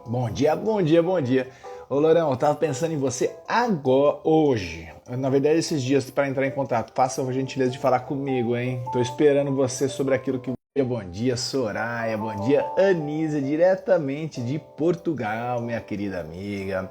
Bom dia, bom dia, bom dia. Ô Lorão, eu tava pensando em você agora, hoje. Na verdade, esses dias para entrar em contato. Faça a gentileza de falar comigo, hein? Tô esperando você sobre aquilo que... Bom dia, Soraya. Bom dia, Anísia, diretamente de Portugal, minha querida amiga.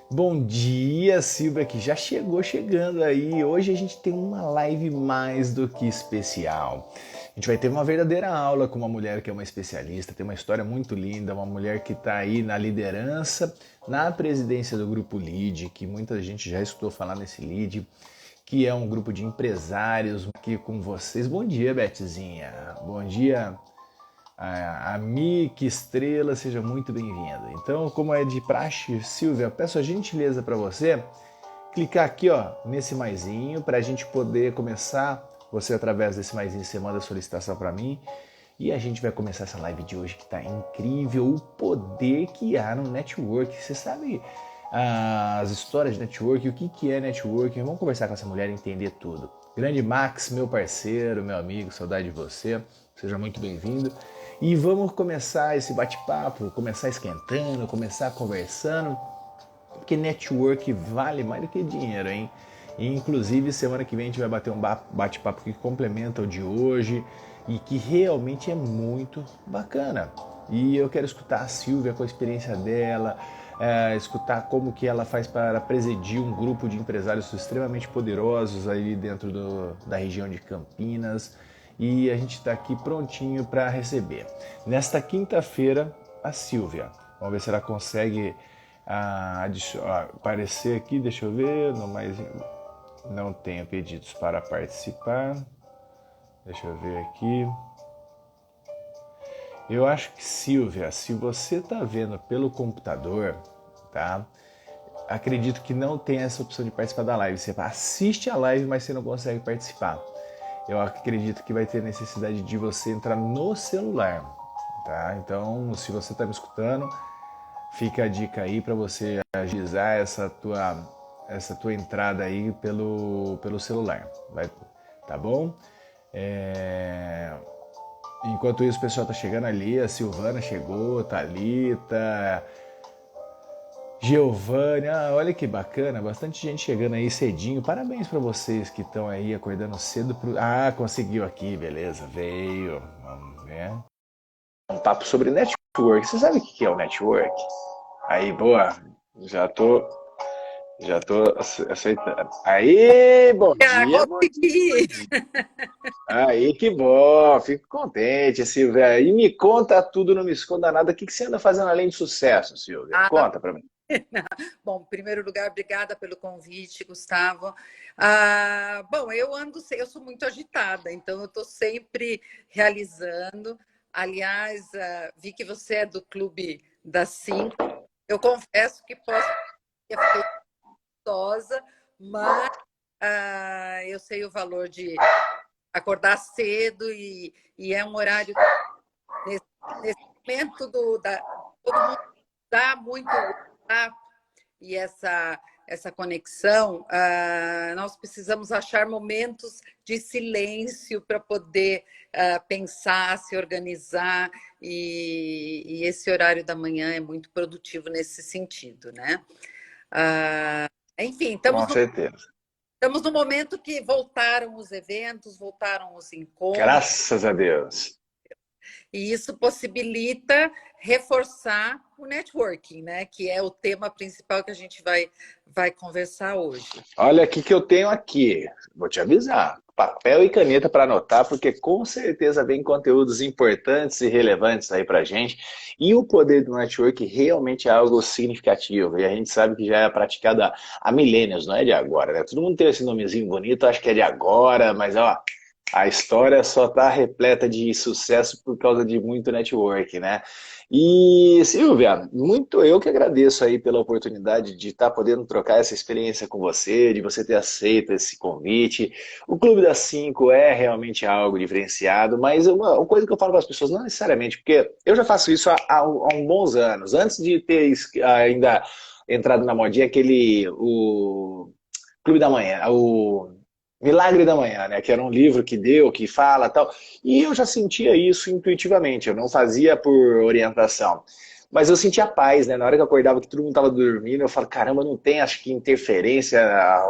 Bom dia, Silvia, que já chegou chegando aí. Hoje a gente tem uma live mais do que especial. A gente vai ter uma verdadeira aula com uma mulher que é uma especialista, tem uma história muito linda, uma mulher que está aí na liderança, na presidência do Grupo LEAD, que muita gente já escutou falar nesse LEAD, que é um grupo de empresários aqui com vocês. Bom dia, Betezinha. Bom dia, a Mick Estrela, seja muito bem-vinda. Então, como é de praxe, Silvia, peço a gentileza para você clicar aqui, ó, nesse maisinho para a gente poder começar. Você, através desse maisinho, você manda a solicitação para mim e a gente vai começar essa live de hoje que está incrível, o poder que há no network. Você sabe as histórias de network, o que é network? Vamos conversar com essa mulher e entender tudo. Grande Max, meu parceiro, meu amigo, saudade de você, seja muito bem-vindo. E vamos começar esse bate-papo, começar esquentando, começar conversando, porque network vale mais do que dinheiro, hein? E, inclusive, semana que vem a gente vai bater um bate-papo que complementa o de hoje e que realmente é muito bacana. E eu quero escutar a Silvia com a experiência dela, escutar como que ela faz para presidir um grupo de empresários extremamente poderosos aí dentro da região de Campinas. E a gente está aqui prontinho para receber. Nesta quinta-feira, a Silvia. Vamos ver se ela consegue aparecer aqui, deixa eu ver, não tenho pedidos para participar, deixa eu ver aqui. Eu acho que, Silvia, se você está vendo pelo computador, tá? Acredito que não tem essa opção de participar da live. Você assiste a live, mas você não consegue participar. Eu acredito que vai ter necessidade de você entrar no celular, tá? Então, se você está me escutando, fica a dica aí para você agilizar essa tua entrada aí pelo celular, tá bom? Enquanto isso, o pessoal tá chegando ali, a Silvana chegou, Thalita, Giovanni, olha que bacana, bastante gente chegando aí cedinho. Parabéns para vocês que estão aí acordando cedo. Conseguiu aqui, beleza, veio, vamos ver. Um papo sobre network. Você sabe o que é o network? Aí, boa. Já tô, já tô aceitando. Aí, bom dia, bom dia, bom Consegui! dia. Aí, que bom. Fico contente, Silvia. E me conta tudo, não me esconda nada. O que você anda fazendo além de sucesso, Silvia? Ah, Conta pra mim. bom, em primeiro lugar, obrigada pelo convite, Gustavo. Bom, eu sou muito agitada, então eu estou sempre realizando. Aliás, vi que você é do Clube das Cinco. Eu confesso que eu fiquei ansiosa, mas eu sei o valor de acordar cedo e é um horário nesse momento todo mundo dá muito WhatsApp e essa conexão, nós precisamos achar momentos de silêncio para poder pensar, se organizar, e esse horário da manhã é muito produtivo nesse sentido, né? Enfim, Com certeza. estamos no momento que voltaram os eventos, voltaram os encontros, Graças a Deus. e isso possibilita reforçar o networking, né? Que é o tema principal que a gente vai conversar hoje. Olha aqui que eu tenho aqui. Vou te avisar. Papel e caneta para anotar, porque com certeza vem conteúdos importantes e relevantes aí pra gente. E o poder do network realmente é algo significativo. E a gente sabe que já é praticado há milênios, não é de agora, né? Todo mundo tem esse nomezinho bonito, acho que é de agora, mas ó, a história só está repleta de sucesso por causa de muito network, né? E Silvia, muito eu que agradeço aí pela oportunidade de estar podendo trocar essa experiência com você, de você ter aceito esse convite. O Clube das Cinco é realmente algo diferenciado, mas uma coisa que eu falo para as pessoas, não necessariamente, porque eu já faço isso há uns bons anos, antes de ter ainda entrado na modinha, o Clube da Manhã, o Milagre da Manhã, né? Que era um livro que deu, que fala tal. E eu já sentia isso intuitivamente, eu não fazia por orientação. Mas eu sentia paz, né? Na hora que eu acordava que todo mundo tava dormindo, eu falo, caramba, não tem, acho que interferência,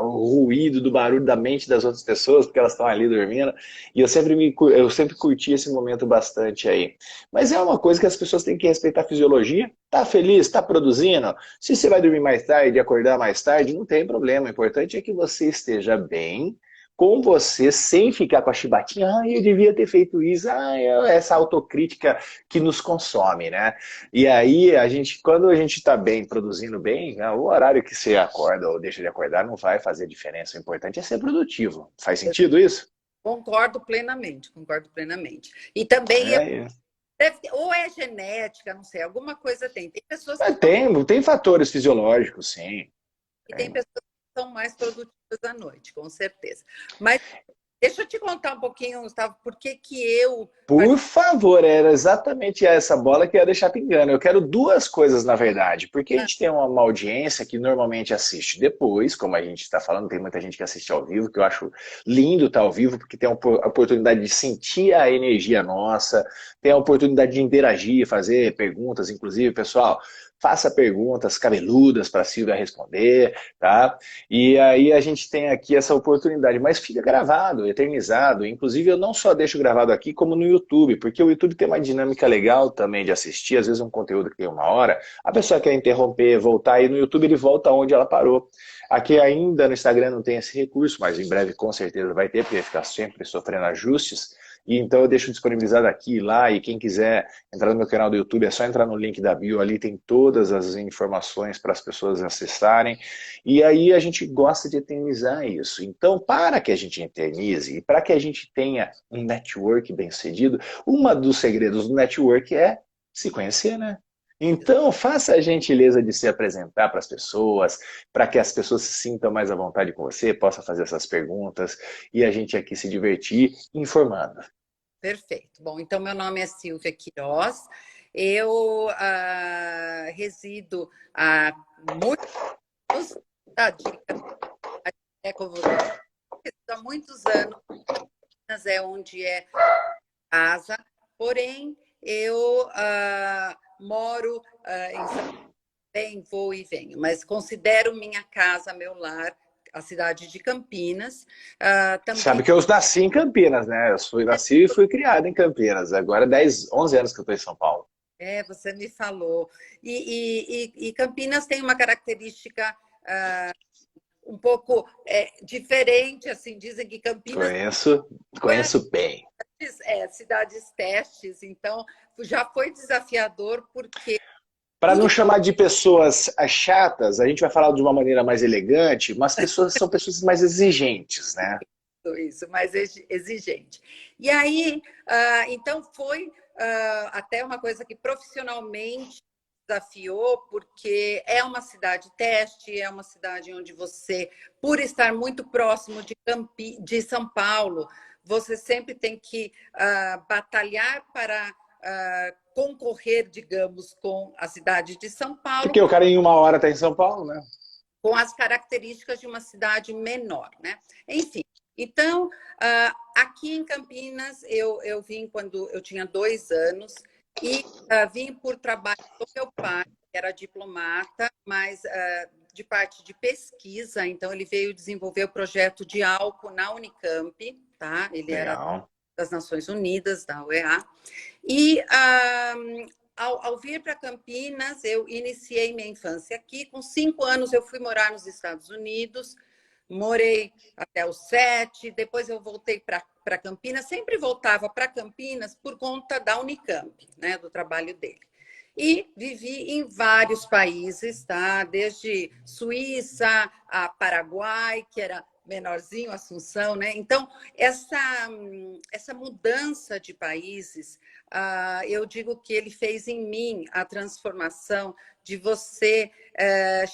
o ruído do barulho da mente das outras pessoas, porque elas estão ali dormindo. E eu sempre curti esse momento bastante aí. Mas é uma coisa que as pessoas têm que respeitar a fisiologia. Tá feliz, tá produzindo. Se você vai dormir mais tarde, acordar mais tarde, não tem problema. O importante é que você esteja bem com você, sem ficar com a chibatinha, ah, eu devia ter feito isso, essa autocrítica que nos consome, né? E aí, quando a gente está bem, produzindo bem, o horário que você acorda ou deixa de acordar não vai fazer diferença. O importante é ser produtivo. Faz sentido isso? Concordo plenamente, concordo plenamente. E também É, ou é genética, não sei, alguma coisa tem. Tem pessoas que estão tem fatores fisiológicos, sim. e tem pessoas que são mais produtivas à noite, com certeza. Mas deixa eu te contar um pouquinho, Gustavo, por que que eu Por favor, era exatamente essa bola que eu ia deixar pingando. Eu quero duas coisas, na verdade, porque a gente tem uma audiência que normalmente assiste depois, como a gente está falando, tem muita gente que assiste ao vivo, que eu acho lindo estar ao vivo, porque tem a oportunidade de sentir a energia nossa, tem a oportunidade de interagir, fazer perguntas, inclusive, pessoal, faça perguntas cabeludas para a Silvia responder, tá? E aí a gente tem aqui essa oportunidade, mas fica gravado, eternizado. Inclusive eu não só deixo gravado aqui, como no YouTube, porque o YouTube tem uma dinâmica legal também de assistir, às vezes um conteúdo que tem 1 hora, a pessoa quer interromper, voltar, e no YouTube ele volta onde ela parou. Aqui ainda no Instagram não tem esse recurso, mas em breve com certeza vai ter, porque vai ficar sempre sofrendo ajustes. E então eu deixo disponibilizado aqui e lá, e quem quiser entrar no meu canal do YouTube é só entrar no link da bio, ali tem todas as informações para as pessoas acessarem. E aí a gente gosta de eternizar isso. Então, para que a gente eternize e para que a gente tenha um network bem sucedido, um dos segredos do network é se conhecer, né? Então, faça a gentileza de se apresentar para as pessoas, para que as pessoas se sintam mais à vontade com você, possa fazer essas perguntas e a gente aqui se divertir informando. Perfeito. Bom, então meu nome é Silvia Queiroz. Eu resido há muitos anos, tá, é como eu resido há muitos anos, Campinas é onde é casa, porém eu moro em São Paulo, vou e venho, mas considero minha casa, meu lar, a cidade de Campinas. Sabe Também que eu nasci em Campinas, né? Nasci e fui criado em Campinas. Agora 10, 11 anos que eu estou em São Paulo. você me falou. E Campinas tem uma característica um pouco diferente, assim, dizem que Campinas Conheço bem. cidades testes, então já foi desafiador porque Para não tudo chamar de pessoas chatas, a gente vai falar de uma maneira mais elegante, mas pessoas são pessoas mais exigentes, né? isso, mais exigente. E aí, então foi até uma coisa que profissionalmente desafiou, porque é uma cidade teste, é uma cidade onde você, por estar muito próximo de São Paulo, você sempre tem que batalhar para concorrer, digamos, com a cidade de São Paulo, Porque o cara em 1 hora está em São Paulo, né? com as características de uma cidade menor, né? Enfim, então, aqui em Campinas, eu vim quando eu tinha 2 anos e vim por trabalho do meu pai, que era diplomata, mas de parte de pesquisa, então ele veio desenvolver o projeto de álcool na Unicamp, tá? Ele era Legal. das Nações Unidas, da UEA, e ao vir para Campinas, eu iniciei minha infância aqui. Com 5 anos, eu fui morar nos Estados Unidos. Morei até os 7. Depois eu voltei para Campinas. Sempre voltava para Campinas por conta da Unicamp, né, do trabalho dele. E vivi em vários países, tá? Desde Suíça a Paraguai, que era menorzinho, Assunção, né? Então, essa mudança de países, eu digo que ele fez em mim a transformação de você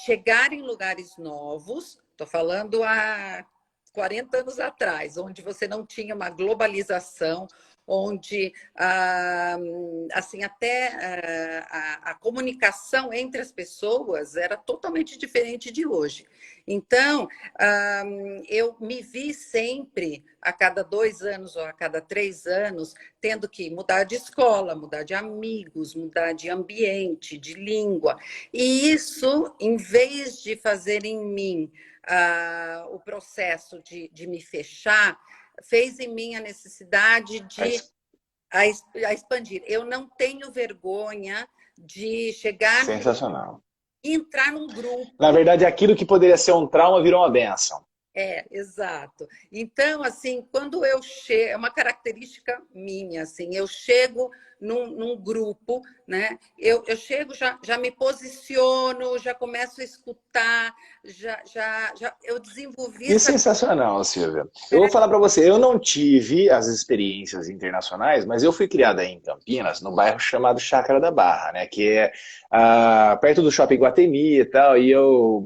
chegar em lugares novos. Estou falando há 40 anos atrás, onde você não tinha uma globalização, onde assim, até a comunicação entre as pessoas era totalmente diferente de hoje. Então, eu me vi sempre, a cada 2 anos ou a cada 3 anos, tendo que mudar de escola, mudar de amigos, mudar de ambiente, de língua. E isso, em vez de fazer em mim o processo de me fechar, fez em mim a necessidade de a expandir. Eu não tenho vergonha de chegar Sensacional. e entrar num grupo. Na verdade, aquilo que poderia ser um trauma virou uma benção. Exato. Então, assim, quando eu chego, é uma característica minha, assim, eu chego num grupo, né? Eu chego, já me posiciono, já começo a escutar, eu desenvolvi E essa. sensacional, Silvia. Eu vou falar para você, eu não tive as experiências internacionais, mas eu fui criada aí em Campinas, no bairro chamado Chácara da Barra, né, que é perto do Shopping Guatemi e tal. E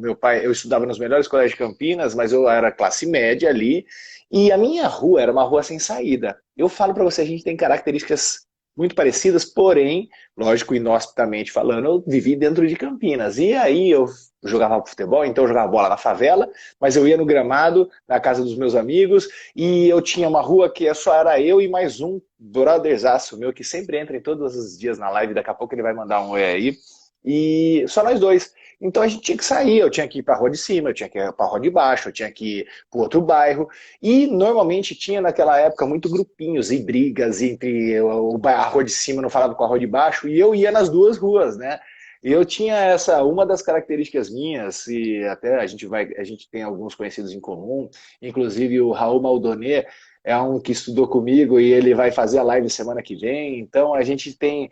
meu pai, eu estudava nos melhores colégios de Campinas, mas eu era classe média ali. E a minha rua era uma rua sem saída. Eu falo para você, a gente tem características muito parecidas, porém, lógico, inhospitamente falando, eu vivi dentro de Campinas. E aí eu jogava futebol, então eu jogava bola na favela, mas eu ia no gramado, na casa dos meus amigos, e eu tinha uma rua que só era eu e mais um brotherzaço meu, que sempre entra em todos os dias na live, daqui a pouco ele vai mandar um oi aí, e só nós dois. Então a gente tinha que sair, eu tinha que ir para a rua de cima, eu tinha que ir para a rua de baixo, eu tinha que ir para outro bairro, e normalmente tinha naquela época muito grupinhos e brigas entre a rua de cima não falava com a rua de baixo, e eu ia nas duas ruas, né? Eu tinha uma das características minhas, e até a gente tem alguns conhecidos em comum, inclusive o Raul Maldoné é um que estudou comigo e ele vai fazer a live semana que vem, então a gente tem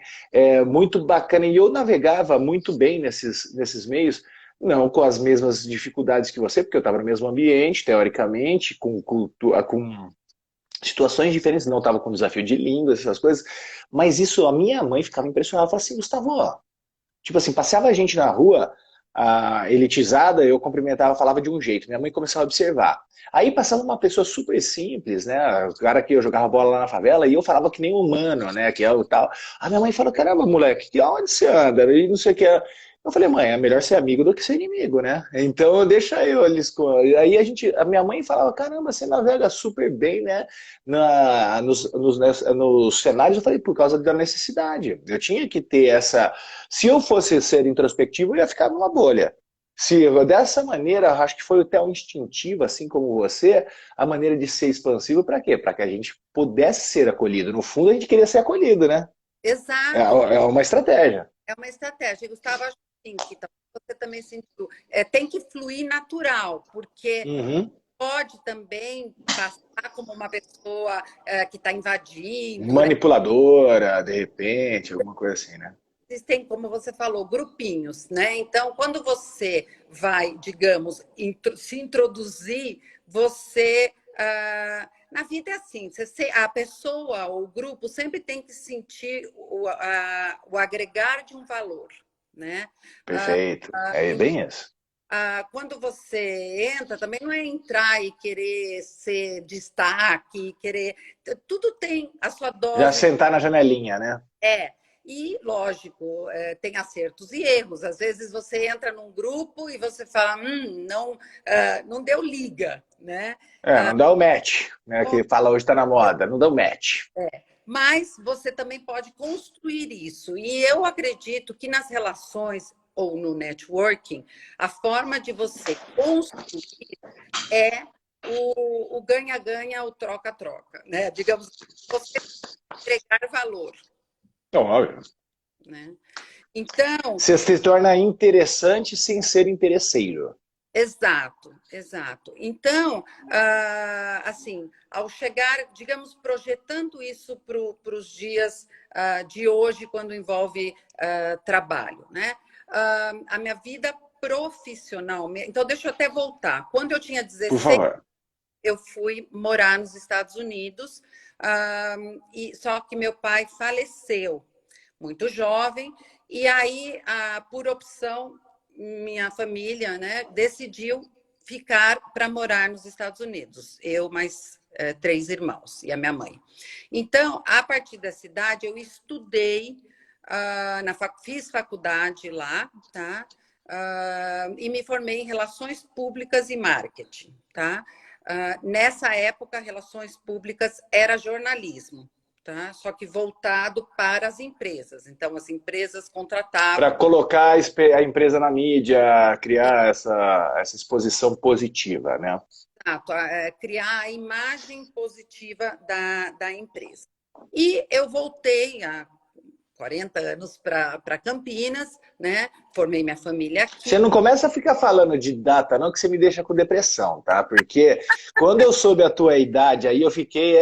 muito bacana, e eu navegava muito bem nesses meios, não com as mesmas dificuldades que você, porque eu estava no mesmo ambiente, teoricamente, com cultura, com situações diferentes, não estava com desafio de línguas, essas coisas, mas isso, a minha mãe ficava impressionada, ela falava assim, Gustavo, ó, tipo assim, passeava a gente na rua, elitizada, eu cumprimentava, falava de um jeito. Minha mãe começava a observar. Aí passava uma pessoa super simples, né? O cara que eu jogava bola lá na favela, e eu falava que nem humano, né? Que é o tal. A minha mãe falou: caramba, moleque, que onde você anda? E não sei o que. Eu falei, mãe, é melhor ser amigo do que ser inimigo, né? Então deixa eu eles. Aí a minha mãe falava: caramba, você navega super bem, né? Nos cenários. Eu falei, por causa da necessidade. Eu tinha que ter essa. Se eu fosse ser introspectivo, eu ia ficar numa bolha. Se dessa maneira, acho que foi até um instintivo, assim como você, a maneira de ser expansivo, para quê? Para que a gente pudesse ser acolhido. No fundo, a gente queria ser acolhido, né? É, Exato. é uma estratégia. É uma estratégia. Gustavo, acho assim, que você também sentiu. Tem que fluir natural, porque Uhum. pode também passar como uma pessoa que está invadindo, né? Manipuladora, de repente, alguma coisa assim, né? Existem, como você falou, grupinhos, né? Então, quando você vai, digamos, se introduzir, você. Na vida é assim, a pessoa, o grupo, sempre tem que sentir o agregar de um valor, né? Perfeito. É bem isso. Quando você entra, também não é entrar e querer ser destaque, querer. Tudo tem a sua Já dose. sentar na janelinha, né? E, lógico, tem acertos e erros. Às vezes você entra num grupo e você fala, não deu liga, né? Não dá o match, né? Que fala hoje está na moda, não dá o match. Mas você também pode construir isso. E eu acredito que nas relações ou no networking, a forma de você construir é o ganha-ganha, o troca-troca, né? Digamos, você entregar valor, Óbvio. né? Então, Você se torna interessante sem ser interesseiro. exato, exato. Então, assim, ao chegar, digamos, projetando isso para os dias de hoje, quando envolve trabalho, né? A minha vida profissional. Então, deixa eu até voltar. Quando eu tinha Por 16, favor. eu fui morar nos Estados Unidos, só que meu pai faleceu muito jovem, e aí, por opção, minha família, né, decidiu ficar para morar nos Estados Unidos. Eu, mais três irmãos e a minha mãe. Então, a partir dessa idade, eu estudei, fiz faculdade lá, tá? E me formei em Relações Públicas e Marketing, tá? Nessa época, Relações Públicas era jornalismo, tá? Só que voltado para as empresas. Então, as empresas Para contratavam... colocar a empresa na mídia, criar essa exposição positiva, né? Exato, criar a imagem positiva da empresa. E eu voltei há 40 anos para Campinas, né? Formei minha família aqui. Você não começa a ficar falando de data, não, que você me deixa com depressão, tá? Porque quando eu soube a tua idade, aí eu fiquei,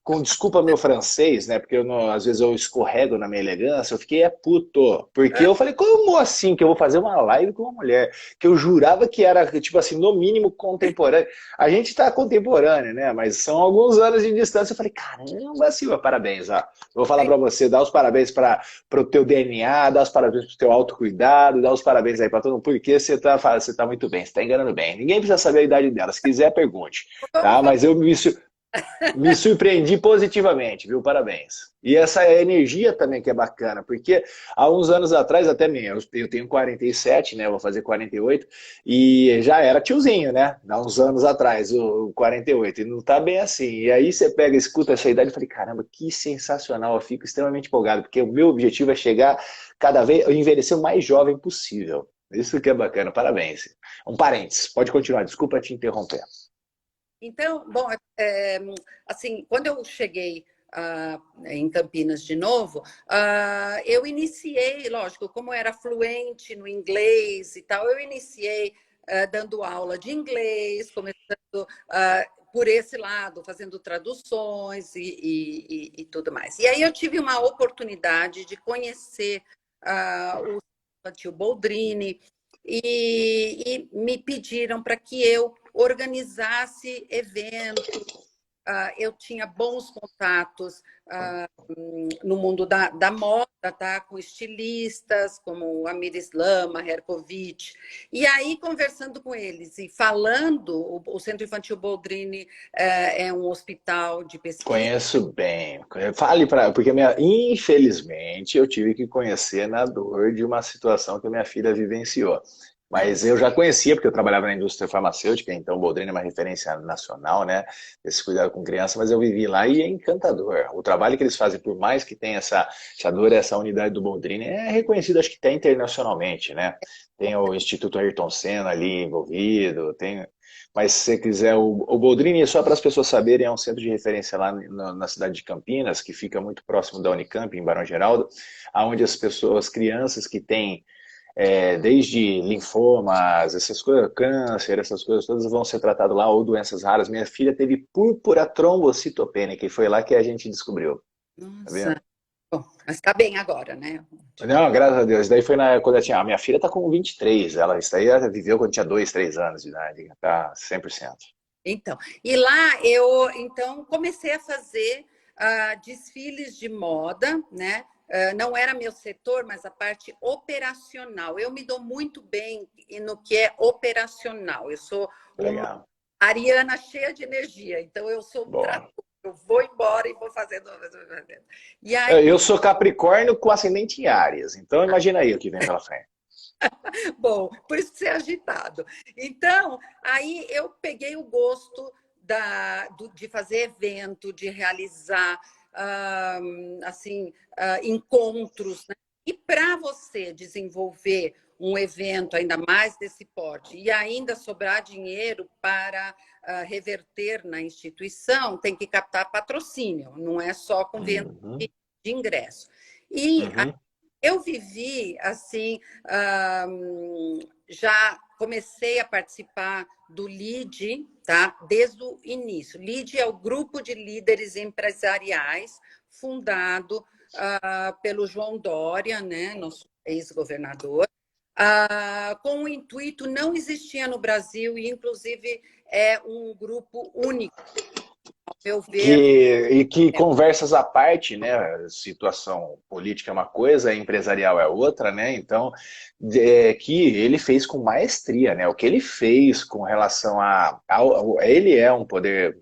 com desculpa meu francês, né? Porque às vezes eu escorrego na minha elegância, eu fiquei puto. Porque eu falei, como assim que eu vou fazer uma live com uma mulher? Que eu jurava que era, tipo assim, no mínimo contemporânea. A gente tá contemporâneo, né? Mas são alguns anos de distância. Eu falei, caramba, Silva, parabéns. Ó. Eu vou falar pra você, dar os parabéns para o teu DNA, dar os parabéns pro teu autocuidado, dar os parabéns aí pra todo mundo, porque você tá muito bem, você tá enganando bem. Ninguém precisa saber a idade dela. Se quiser, pergunte. Tá? Mas eu me surpreendi positivamente, viu? Parabéns. E essa energia também que é bacana, porque há uns anos atrás, até mesmo, eu tenho 47, né? Vou fazer 48, e já era tiozinho, né? Há uns anos atrás, o 48, e não tá bem assim. E aí você pega, escuta essa idade e fala, caramba, que sensacional, eu fico extremamente empolgado, porque o meu objetivo é chegar cada vez, envelhecer o mais jovem possível. Isso que é bacana, parabéns. Um parênteses, pode continuar, desculpa te interromper. Então, bom, assim, quando eu cheguei em Campinas de novo, eu iniciei, lógico, como eu era fluente no inglês e tal, eu iniciei dando aula de inglês, começando por esse lado, fazendo traduções e tudo mais. E aí eu tive uma oportunidade de conhecer o Tio Boldrini e me pediram para que eu organizasse eventos. Eu tinha bons contatos no mundo da moda, tá? Com estilistas como Amir Islam, Herkovich. E aí, conversando com eles e falando, o Centro Infantil Boldrini é um hospital de pesquisa. Conheço bem. Fale para, porque infelizmente eu tive que conhecer na dor de uma situação que a minha filha vivenciou. Mas eu já conhecia, porque eu trabalhava na indústria farmacêutica, então o Boldrini é uma referência nacional, né? Esse cuidado com criança, mas eu vivi lá e é encantador. O trabalho que eles fazem, por mais que tenha essa dor, essa unidade do Boldrini, é reconhecido, acho que até internacionalmente, né? Tem o Instituto Ayrton Senna ali envolvido, mas se você quiser, o Boldrini, só para as pessoas saberem, é um centro de referência lá na cidade de Campinas, que fica muito próximo da Unicamp, em Barão Geraldo, onde as pessoas, crianças que têm desde linfomas, essas coisas, câncer, essas coisas todas vão ser tratadas lá, ou doenças raras. Minha filha teve púrpura trombocitopênica, e foi lá que a gente descobriu. Tá vendo? Nossa, bom, mas está bem agora, né? Não, graças a Deus. Isso daí foi quando eu tinha. Minha filha tá com 23. Isso daí ela viveu quando tinha 2, 3 anos de idade. Tá 100%. Então, e lá eu então comecei a fazer desfiles de moda, né? Não era meu setor, mas a parte operacional. Eu me dou muito bem no que é operacional. Eu sou uma Legal. ariana cheia de energia, então eu sou um Boa. trator. Eu vou embora e vou fazendo. E aí, Eu sou Capricórnio com ascendente em Áries. Então imagina aí o que vem pela frente. bom, por isso que você é agitado. Então, aí eu peguei o gosto de fazer evento, de realizar assim, encontros, né? E para você desenvolver um evento ainda mais desse porte e ainda sobrar dinheiro para reverter na instituição, tem que captar patrocínio, não é só com venda Uhum. de ingresso. E Uhum. eu vivi assim, já comecei a participar do LEAD, tá? Desde o início. LEAD é o grupo de líderes empresariais fundado pelo João Dória, né? Nosso ex-governador, com o intuito, não existia no Brasil e inclusive é um grupo único, ao meu ver. Que conversas à parte, né? Situação política é uma coisa, empresarial é outra, né? Então, que ele fez com maestria, né? O que ele fez com relação ele é um poder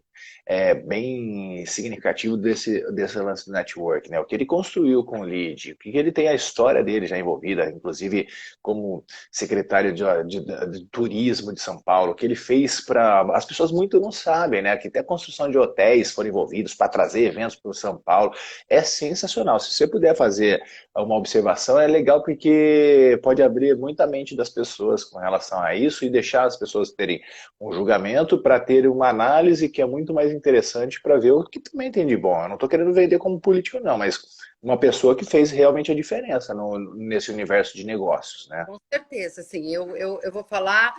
bem significativo desse lance do network, né? O que ele construiu com o lead, o que ele tem a história dele já envolvida, inclusive como secretário de turismo de São Paulo, o que ele fez para... As pessoas muito não sabem, né? Que até a construção de hotéis foram envolvidos para trazer eventos para o São Paulo. É sensacional. Se você puder fazer uma observação, é legal porque pode abrir muita mente das pessoas com relação a isso e deixar as pessoas terem um julgamento para ter uma análise que é muito mais interessante para ver o que também tem de bom. Eu não estou querendo vender como político, não, mas uma pessoa que fez realmente a diferença nesse universo de negócios, né? Com certeza, sim. Eu vou falar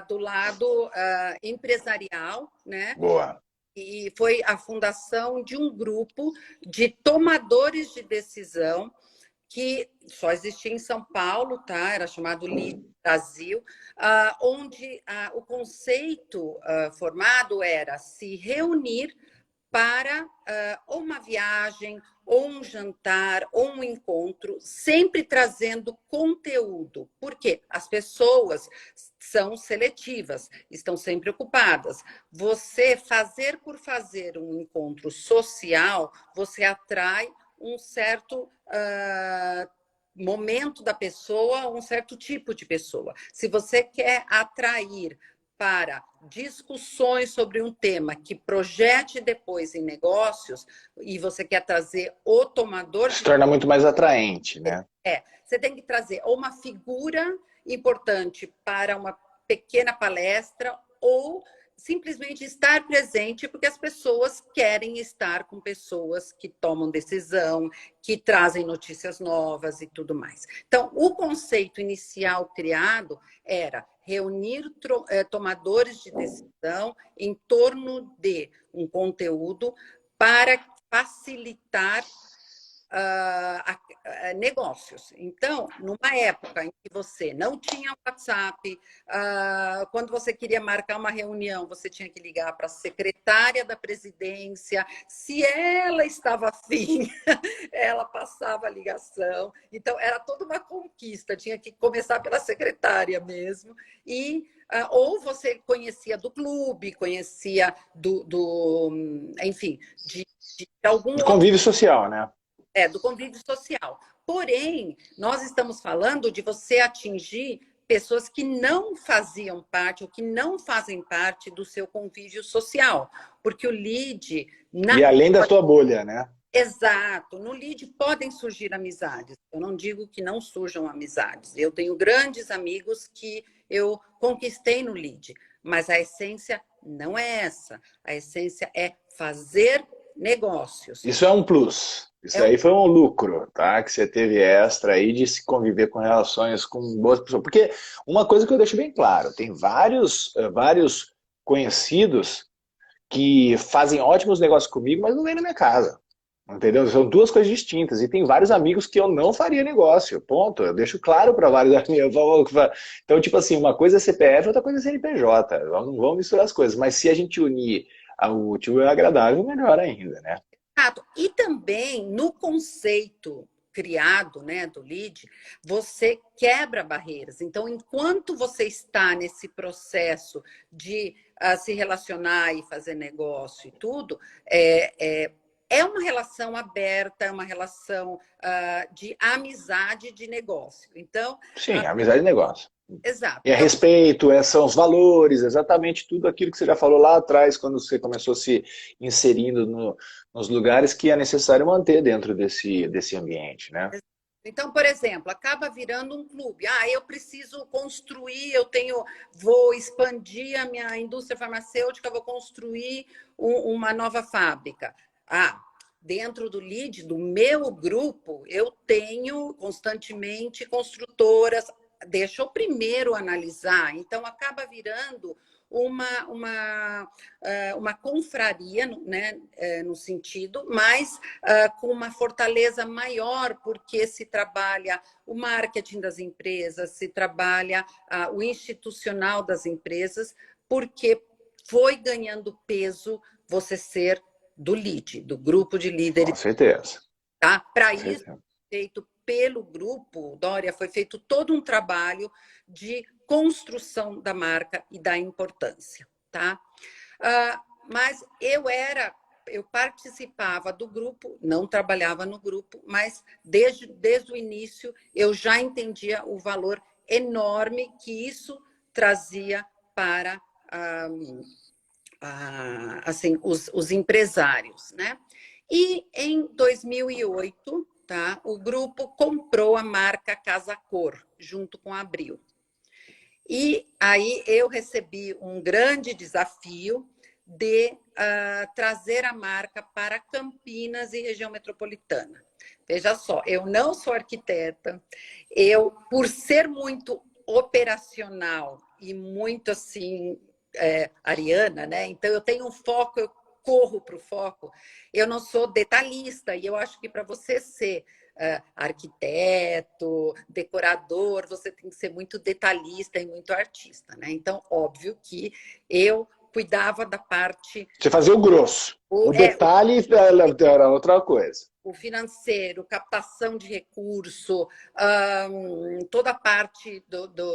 do lado empresarial, né? Boa. E foi a fundação de um grupo de tomadores de decisão que só existia em São Paulo, tá? Era chamado Lead Brasil, onde o conceito formado era se reunir para ou uma viagem, ou um jantar, ou um encontro, sempre trazendo conteúdo. Por quê? As pessoas são seletivas, estão sempre ocupadas. Você fazer por fazer um encontro social, você atrai um certo momento da pessoa, um certo tipo de pessoa. Se você quer atrair para discussões sobre um tema que projete depois em negócios e você quer trazer o tomador Se de... torna muito mais atraente, né? Você tem que trazer ou uma figura importante para uma pequena palestra ou simplesmente estar presente, porque as pessoas querem estar com pessoas que tomam decisão, que trazem notícias novas e tudo mais. Então, o conceito inicial criado era reunir tomadores de decisão em torno de um conteúdo para facilitar negócios. Então, numa época em que você não tinha WhatsApp, quando você queria marcar uma reunião, você tinha que ligar para a secretária da presidência. Se ela estava afim, ela passava a ligação. Então, era toda uma conquista. Tinha que começar pela secretária mesmo. E ou você conhecia do clube, conhecia enfim, de algum De outro... convívio social, né? Do convívio social. Porém, nós estamos falando de você atingir pessoas que não faziam parte ou que não fazem parte do seu convívio social. Porque o lead... E além da tua bolha, né? Exato. No lead podem surgir amizades. Eu não digo que não surjam amizades. Eu tenho grandes amigos que eu conquistei no lead. Mas a essência não é essa. A essência é fazer negócios. Isso é um plus. Isso aí foi um lucro, tá? Que você teve extra aí de se conviver com relações com boas pessoas. Porque uma coisa que eu deixo bem claro, tem vários conhecidos que fazem ótimos negócios comigo, mas não vêm na minha casa. Entendeu? São duas coisas distintas. E tem vários amigos que eu não faria negócio. Ponto. Eu deixo claro para vários amigos. Então, tipo assim, uma coisa é CPF, outra coisa é CNPJ. Não vamos misturar as coisas. Mas se a gente unir ao útil e ao agradável, melhor ainda, né? Exato. E também no conceito criado, né, do lead, você quebra barreiras. Então, enquanto você está nesse processo de se relacionar e fazer negócio e tudo, é uma relação aberta, é uma relação de amizade de negócio. Então, Sim, amizade e negócio. exato. E a Então, respeito, são os valores, exatamente tudo aquilo que você já falou lá atrás, quando você começou se inserindo nos lugares que é necessário manter dentro desse ambiente, né? Então, por exemplo, acaba virando um clube. Eu preciso construir, vou expandir a minha indústria farmacêutica, vou construir uma nova fábrica. Dentro do lead, do meu grupo, eu tenho constantemente construtoras. Deixa eu primeiro analisar. Então, acaba virando uma confraria, né, no sentido, mas com uma fortaleza maior, porque se trabalha o marketing das empresas, se trabalha o institucional das empresas, porque foi ganhando peso você ser do lead, do grupo de Com líderes. certeza. Tá? Para Com isso, certeza. feito pelo grupo Dória, foi feito todo um trabalho de construção da marca e da importância. Tá? mas eu participava do grupo, não trabalhava no grupo, mas desde o início eu já entendia o valor enorme que isso trazia para assim, os empresários, né? E em 2008, tá, o grupo comprou a marca Casa Cor, junto com a Abril. E aí eu recebi um grande desafio de trazer a marca para Campinas e região metropolitana. Veja só, eu não sou arquiteta, por ser muito operacional e muito assim, ariana, né? Então eu tenho um foco, eu corro para o foco, eu não sou detalhista, e eu acho que para você ser arquiteto, decorador, você tem que ser muito detalhista e muito artista, né? Então, óbvio que eu cuidava da parte... Você fazia o grosso. O detalhe era outra coisa. O financeiro, captação de recurso, toda a parte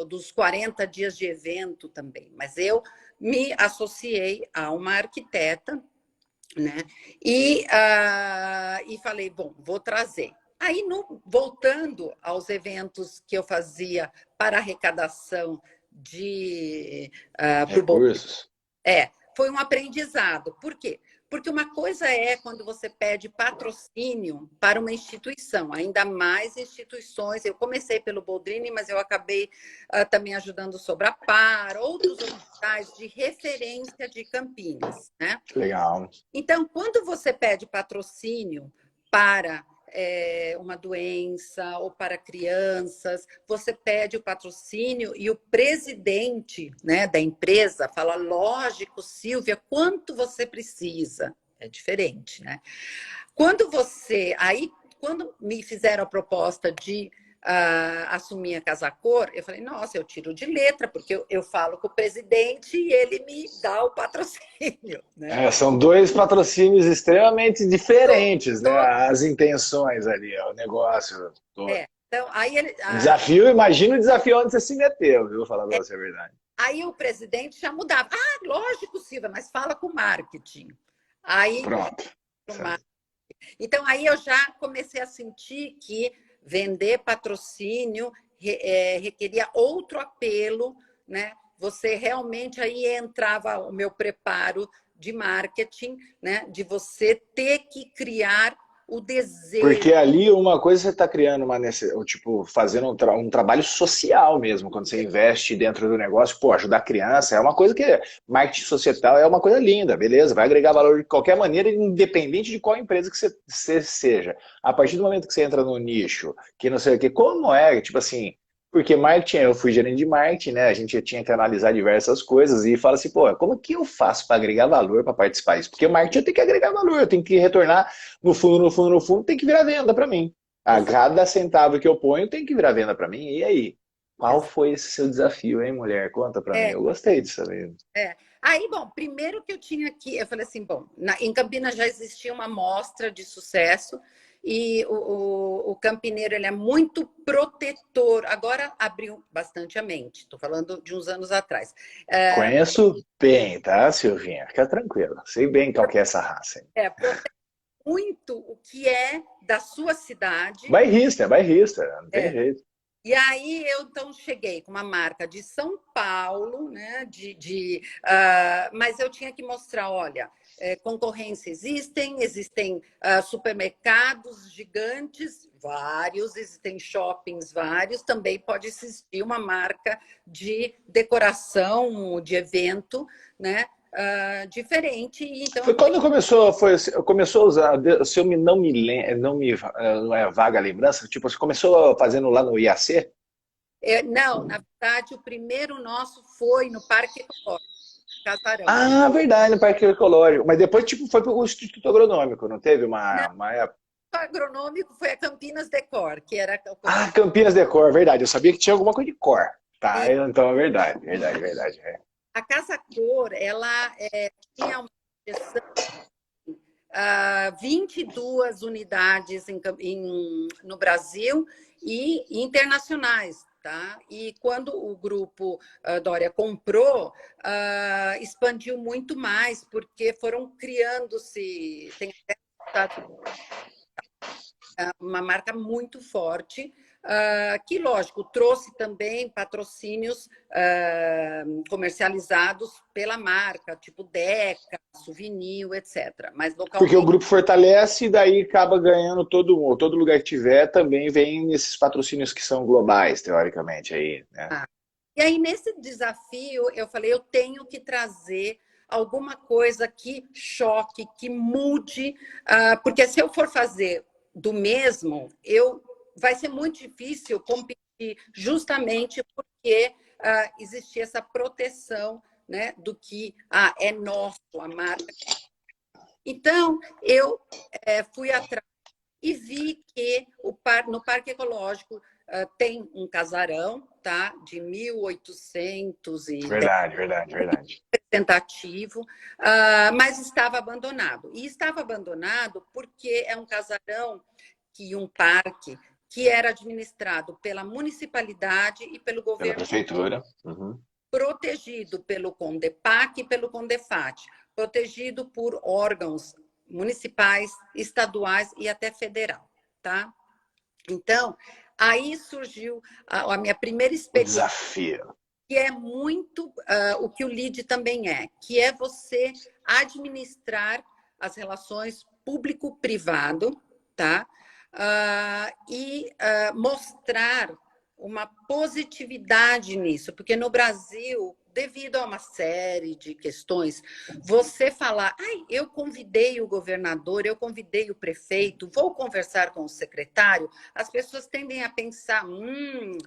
dos 40 dias de evento também. Mas eu me associei a uma arquiteta, né? E falei, bom, vou trazer. Aí, voltando aos eventos que eu fazia para arrecadação de recursos. Foi um aprendizado. Por quê? Porque uma coisa é quando você pede patrocínio para uma instituição, ainda mais instituições. Eu comecei pelo Boldrini, mas eu acabei também ajudando o Sobrapar, outros hospitais de referência de Campinas, né? Legal. Então, quando você pede patrocínio para uma doença ou para crianças, você pede o patrocínio e o presidente, né, da empresa fala, lógico, Silvia, quanto você precisa? É diferente, né? Quando me fizeram a proposta de assumir a Casa Cor, eu falei, nossa, eu tiro de letra, porque eu falo com o presidente e ele me dá o patrocínio. Né? São dois patrocínios extremamente diferentes, né? As intenções ali, o negócio todo. Então, aí ele, desafio, imagina o desafio onde você se meteu, viu? Falar pra você a verdade. Aí o presidente já mudava. Lógico, Silvia, mas fala com o marketing. Aí, pronto. Então, aí eu já comecei a sentir que vender patrocínio requeria outro apelo, né? Você realmente aí entrava o meu preparo de marketing, né? De você ter que criar o desejo. Porque ali uma coisa você está criando tipo, fazendo um trabalho social mesmo, quando você investe dentro do negócio, pô, ajudar a criança, é uma coisa que marketing societal é uma coisa linda, beleza? Vai agregar valor de qualquer maneira, independente de qual empresa que você seja. A partir do momento que você entra no nicho, que não sei o que, como é, tipo assim, porque marketing, eu fui gerente de marketing, né? A gente tinha que analisar diversas coisas e fala assim, pô, como que eu faço para agregar valor para participar disso? Porque marketing eu tenho que agregar valor, eu tenho que retornar no fundo, tem que virar venda para mim. A cada centavo que eu ponho tem que virar venda para mim. E aí? Qual foi esse seu desafio, hein, mulher? Conta para mim. Eu gostei disso mesmo. Aí, bom, primeiro que eu tinha aqui, eu falei assim, bom, em Campinas já existia uma mostra de sucesso e o campineiro ele é muito protetor. Agora abriu bastante a mente. Estou falando de uns anos atrás. Conheço bem, tá, Silvinha? Fica tranquila. Sei bem qual que é essa raça. Protege muito o que é da sua cidade. Bairrista, não tem jeito. E aí eu então cheguei com uma marca de São Paulo, né? Mas eu tinha que mostrar, olha, concorrência existem supermercados gigantes, vários, existem shoppings vários, também pode existir uma marca de decoração, de evento, né? Diferente. Então, foi quando começou a usar, se eu não me lembro, não é vaga a lembrança, tipo, você começou fazendo lá no IAC? Não, na verdade, o primeiro nosso foi no Parque Ecológico, Casarão. Ah, verdade, no Parque Ecológico. Mas depois, tipo, foi para o Instituto Agronômico, não teve uma época? O agronômico foi a Campinas Decor, que era... Campinas Decor, verdade. Eu sabia que tinha alguma coisa de cor. Tá, então é verdade. A Casa Cor, ela tinha uma projeção 22 unidades no Brasil e internacionais. tá? E quando o grupo Dória comprou, expandiu muito mais, porque foram criando-se, tem até uma marca muito forte, que, lógico, trouxe também patrocínios comercializados pela marca, tipo Deca, Souvenir, etc. Mas Porque o localmente. grupo fortalece e daí acaba ganhando todo lugar que tiver também vem esses patrocínios que são globais, teoricamente, aí, né? E aí, nesse desafio, eu falei, eu tenho que trazer alguma coisa que choque, que mude, porque se eu for fazer do mesmo, vai ser muito difícil competir, justamente porque existia essa proteção, né, do que é nosso, a marca. Então, eu fui atrás e vi que no Parque Ecológico tem um casarão, tá, de 1810 Verdade, verdade, verdade. representativo, mas estava abandonado. E estava abandonado porque é um casarão um parque que era administrado pela municipalidade e pelo Pela governo, prefeitura. Uhum. protegido pelo CONDEPAC e pelo CONDEFAT, protegido por órgãos municipais, estaduais e até federal, tá? Então, aí surgiu a minha primeira O experiência, desafio. que é muito o que o LEAD também que é você administrar as relações público-privado, tá? E mostrar uma positividade nisso, porque no Brasil, devido a uma série de questões, você falar, eu convidei o governador, eu convidei o prefeito, vou conversar com o secretário, as pessoas tendem a pensar,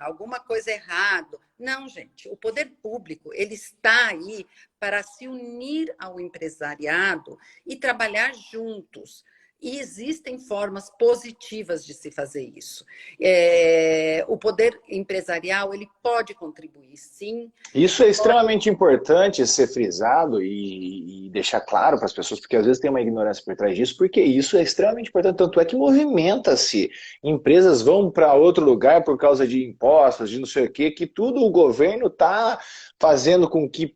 alguma coisa errada. Não, gente, o poder público, ele está aí para se unir ao empresariado e trabalhar juntos. E existem formas positivas de se fazer isso. O poder empresarial, ele pode contribuir, sim. Isso é extremamente importante ser frisado e deixar claro para as pessoas, porque às vezes tem uma ignorância por trás disso, porque isso é extremamente importante, tanto é que movimenta-se. Empresas vão para outro lugar por causa de impostos, de não sei o quê, que tudo o governo está fazendo com que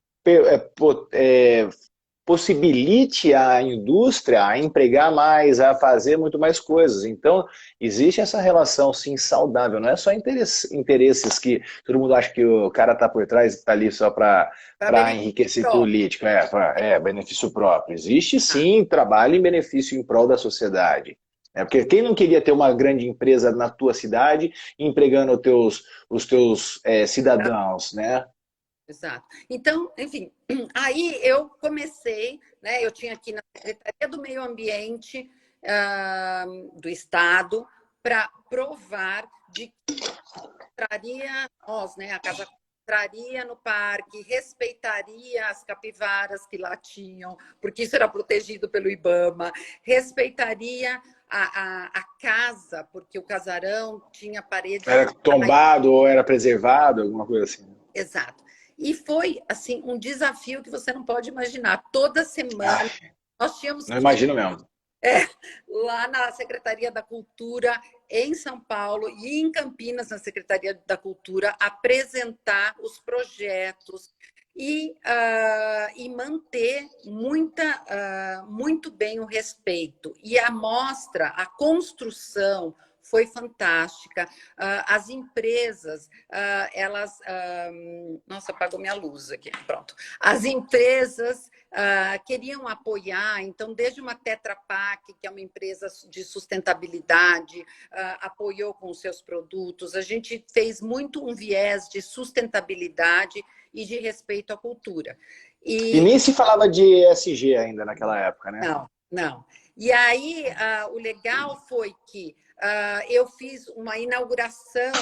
possibilite a indústria a empregar mais, a fazer muito mais coisas. Então, existe essa relação, sim, saudável. Não é só interesses que todo mundo acha que o cara está por trás e está ali só para enriquecer político, benefício próprio. Existe, sim, trabalho em benefício em prol da sociedade. Porque quem não queria ter uma grande empresa na tua cidade empregando os teus cidadãos, né? Exato. Então, enfim, aí eu comecei, né? Eu tinha aqui na Secretaria do Meio Ambiente do Estado para provar de que traria nós, né? A casa traria no parque, respeitaria as capivaras que lá tinham, porque isso era protegido pelo IBAMA, respeitaria a casa, porque o casarão tinha paredes. Era tombado ou era preservado, alguma coisa assim. Exato. E foi, assim, um desafio que você não pode imaginar. Toda semana nós tínhamos não imagino mesmo. Lá na Secretaria da Cultura, em São Paulo e em Campinas, na Secretaria da Cultura, apresentar os projetos e manter muito bem o respeito. E a mostra, a construção foi fantástica. As empresas, elas... Nossa, apagou minha luz aqui. Pronto. As empresas queriam apoiar, então, desde uma Tetra Pak, que é uma empresa de sustentabilidade, apoiou com os seus produtos. A gente fez muito um viés de sustentabilidade e de respeito à cultura. E nem se falava de ESG ainda naquela época, né? Não, não. E aí, o legal foi que eu fiz uma inauguração,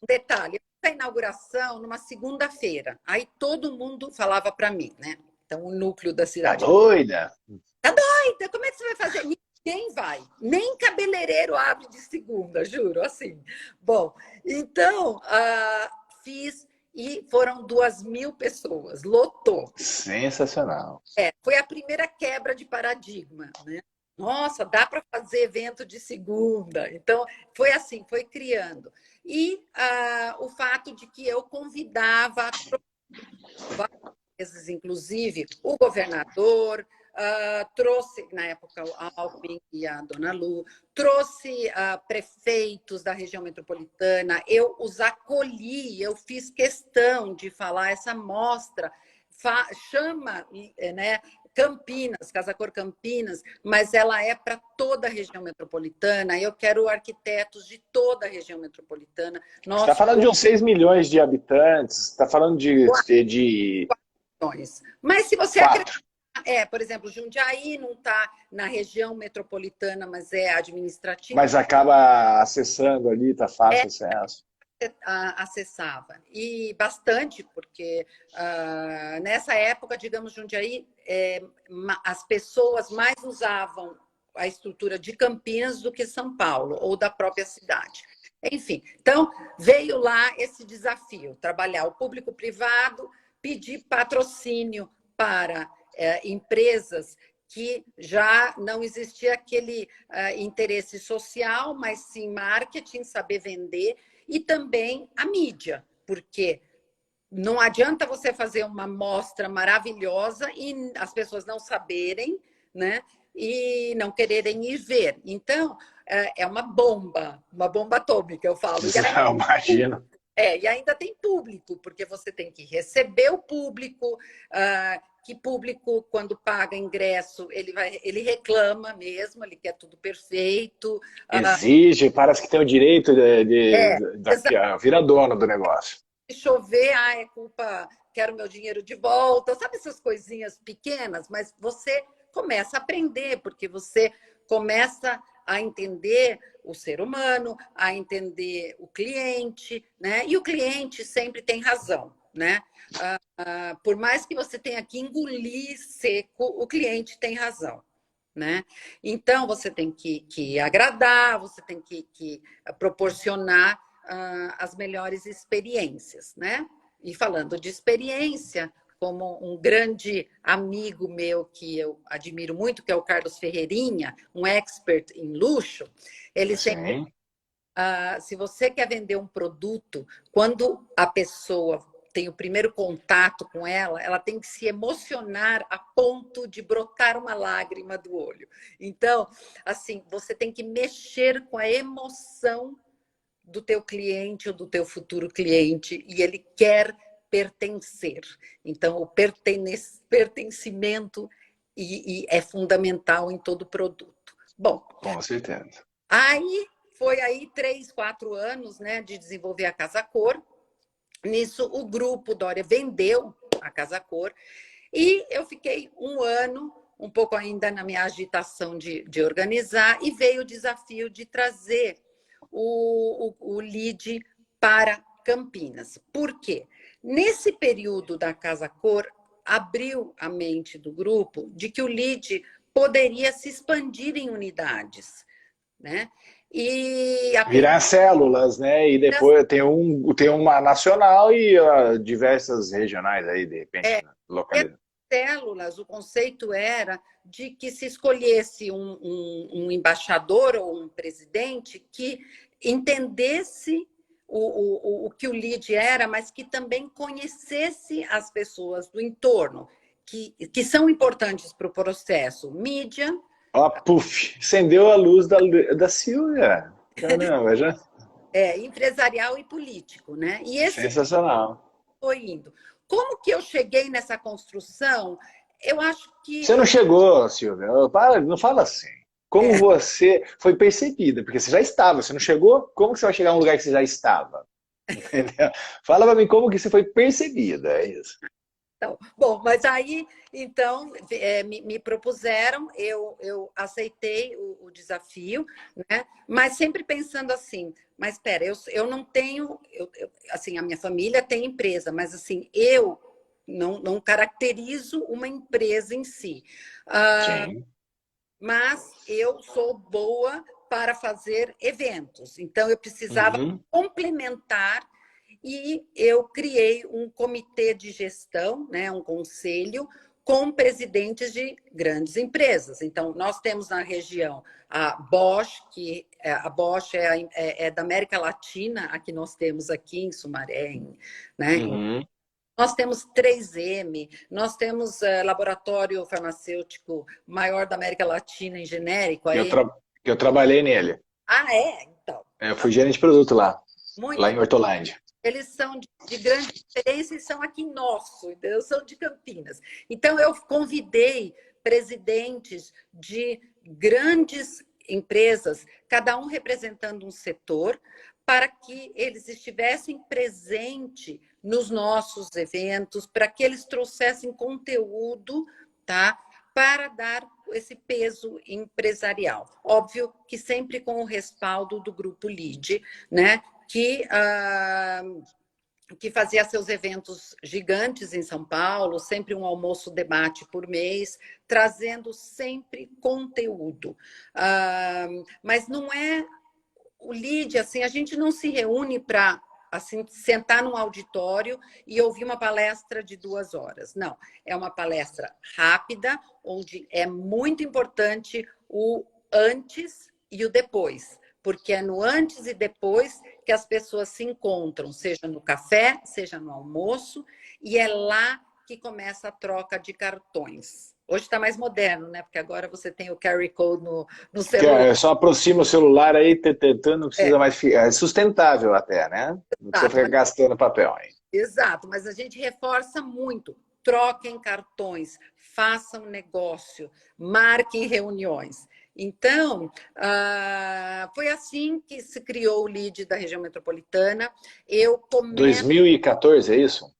um detalhe, eu fiz a inauguração numa segunda-feira. Aí todo mundo falava para mim, né? Então, o núcleo da cidade. Tá doida? Tá doida? Como é que você vai fazer? Ninguém vai. Nem cabeleireiro abre de segunda, juro, assim. Bom, então, fiz e foram 2.000 pessoas. Lotou. Sensacional. Foi a primeira quebra de paradigma, né? Nossa, dá para fazer evento de segunda. Então, foi assim, foi criando. E o fato de que eu convidava várias vezes, inclusive, o governador, trouxe, na época, a Alckmin e a Dona Lu, trouxe prefeitos da região metropolitana, eu os acolhi, eu fiz questão de falar essa mostra, chama, né, Campinas, Casa Cor Campinas, mas ela é para toda a região metropolitana. Eu quero arquitetos de toda a região metropolitana. Você está Nosso falando de uns 6 milhões de habitantes, está falando de opções. Mas se você acreditar, 4. por exemplo, Jundiaí não está na região metropolitana, mas é administrativa, Mas acaba acessando ali, tá fácil é acesso. acessava. E bastante, porque nessa época, digamos, Jundiaí, as pessoas mais usavam a estrutura de Campinas do que São Paulo, ou da própria cidade. Enfim, então veio lá esse desafio, trabalhar o público-privado, pedir patrocínio para empresas que já não existia aquele interesse social, mas sim marketing, saber vender, e também a mídia, porque não adianta você fazer uma mostra maravilhosa e as pessoas não saberem, né? E não quererem ir ver. Então, é uma bomba atômica, eu falo. Eu imagino. E ainda tem público, porque você tem que receber o público, que público, quando paga ingresso, ele reclama mesmo, ele quer tudo perfeito. Exige, parece que tem o direito É, vira dono do negócio. Se chover, é culpa, quero meu dinheiro de volta, sabe essas coisinhas pequenas, mas você começa a aprender, porque você começa a entender o ser humano, a entender o cliente, né? E o cliente sempre tem razão, né? Por mais que você tenha que engolir seco, o cliente tem razão, né? Então, você tem que agradar, você tem que proporcionar as melhores experiências, né? E falando de experiência, como um grande amigo meu que eu admiro muito, que é o Carlos Ferreirinha, um expert em luxo, ele sempre, Sim. se você quer vender um produto, quando a pessoa tem o primeiro contato com ela, ela tem que se emocionar a ponto de brotar uma lágrima do olho. Então, assim, você tem que mexer com a emoção do teu cliente ou do teu futuro cliente e ele quer pertencer. Então, o pertencimento é fundamental em todo produto. Bom, Com certeza. aí foi aí 3, 4 anos, né, de desenvolver a Casa Cor. Nisso, o grupo Dória vendeu a Casa Cor e eu fiquei um ano, um pouco ainda na minha agitação de organizar, e veio o desafio de trazer o lead para Campinas. Por quê? Nesse período da Casa Cor, abriu a mente do grupo de que o lead poderia se expandir em unidades, né? E Virar células, né? E depois tem uma nacional e diversas regionais aí, de repente, localizadas. células, o conceito era de que se escolhesse um embaixador ou um presidente que entendesse o que o lead era, mas que também conhecesse as pessoas do entorno, que são importantes para o processo. Mídia. Ó, puf, acendeu a luz da Silvia. Caramba, já. Empresarial e político, né? E esse Sensacional. foi indo. Como que eu cheguei nessa construção? Eu acho que Você não chegou, Silvia. Não fala assim. Como é, você foi percebida? Porque você já estava, você não chegou? Como que você vai chegar a um lugar que você já estava? Entendeu? Fala pra mim como que você foi percebida, é isso. então, bom, mas aí, então, me propuseram, eu aceitei o desafio, né? Mas sempre pensando assim, mas espera, eu não tenho, assim, a minha família tem empresa, mas assim, eu não caracterizo uma empresa em si. Sim. Mas eu sou boa para fazer eventos, então eu precisava Uhum. complementar e eu criei um comitê de gestão, né, um conselho, com presidentes de grandes empresas. Então, nós temos na região a Bosch, que a Bosch é da América Latina, a que nós temos aqui em Sumaré, né? Uhum. Nós temos 3M, nós temos laboratório farmacêutico maior da América Latina em genérico. Eu, Aí... tra... eu trabalhei nele. Ah, é? Então. Eu fui gerente de produto lá Muito em bom. Hortolândia. Eles são de grande referência e são aqui nosso, entendeu? São de Campinas. Então, eu convidei presidentes de grandes empresas, cada um representando um setor, para que eles estivessem presentes nos nossos eventos, para que eles trouxessem conteúdo, tá? Para dar esse peso empresarial. Óbvio que sempre com o respaldo do Grupo LIDE, né? Que fazia seus eventos gigantes em São Paulo, sempre um almoço-debate por mês, trazendo sempre conteúdo. Mas não é o LIDE, assim, a gente não se reúne para assim, sentar num auditório e ouvir uma palestra de 2 horas. Não, é uma palestra rápida, onde é muito importante o antes e o depois, porque é no antes e depois que as pessoas se encontram, seja no café, seja no almoço, e é lá que começa a troca de cartões. Hoje está mais moderno, né? Porque agora você tem o QR Code no celular. Só aproxima o celular aí, não precisa É, mais. É sustentável até, né? Não precisa exato, ficar gastando papel aí. exato, mas a gente reforça muito. Troquem cartões, façam negócio, marquem reuniões. Então, foi assim que se criou o LIDE da região metropolitana. Eu começo... 2014, é isso?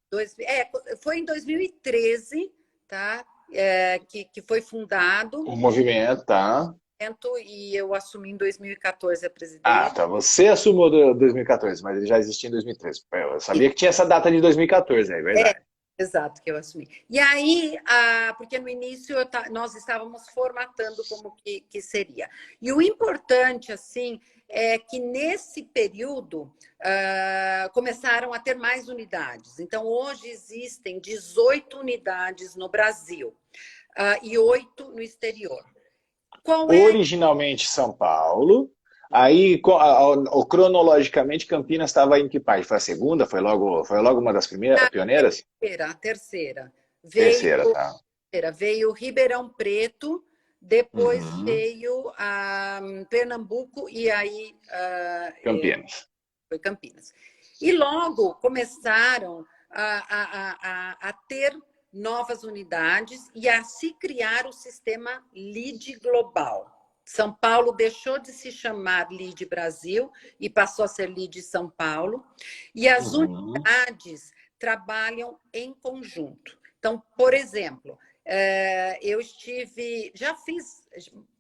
Foi em 2013, tá? Que foi fundado. O movimento, tá? E eu assumi em 2014 a Ah, presidência. tá. Você assumiu 2014, mas ele já existia em 2013. Eu sabia que tinha essa data de 2014, é É, verdade. exato, que eu assumi. E aí, porque no início nós estávamos formatando como que seria. E o importante, assim, é que nesse período começaram a ter mais unidades. Então, hoje existem 18 unidades no Brasil e 8 no exterior. Qual é? Originalmente São Paulo. Aí, cronologicamente, Campinas estava em que parte? Foi a segunda? Foi logo uma das primeiras, pioneiras? A terceira. Terceira, tá. Veio Ribeirão Preto, depois Uhum. veio Pernambuco e aí Campinas. foi Campinas. E logo começaram a ter novas unidades e a se criar o sistema LIDE Global. São Paulo deixou de se chamar LIDE Brasil e passou a ser LIDE São Paulo. E as unidades trabalham em conjunto. Então, por exemplo,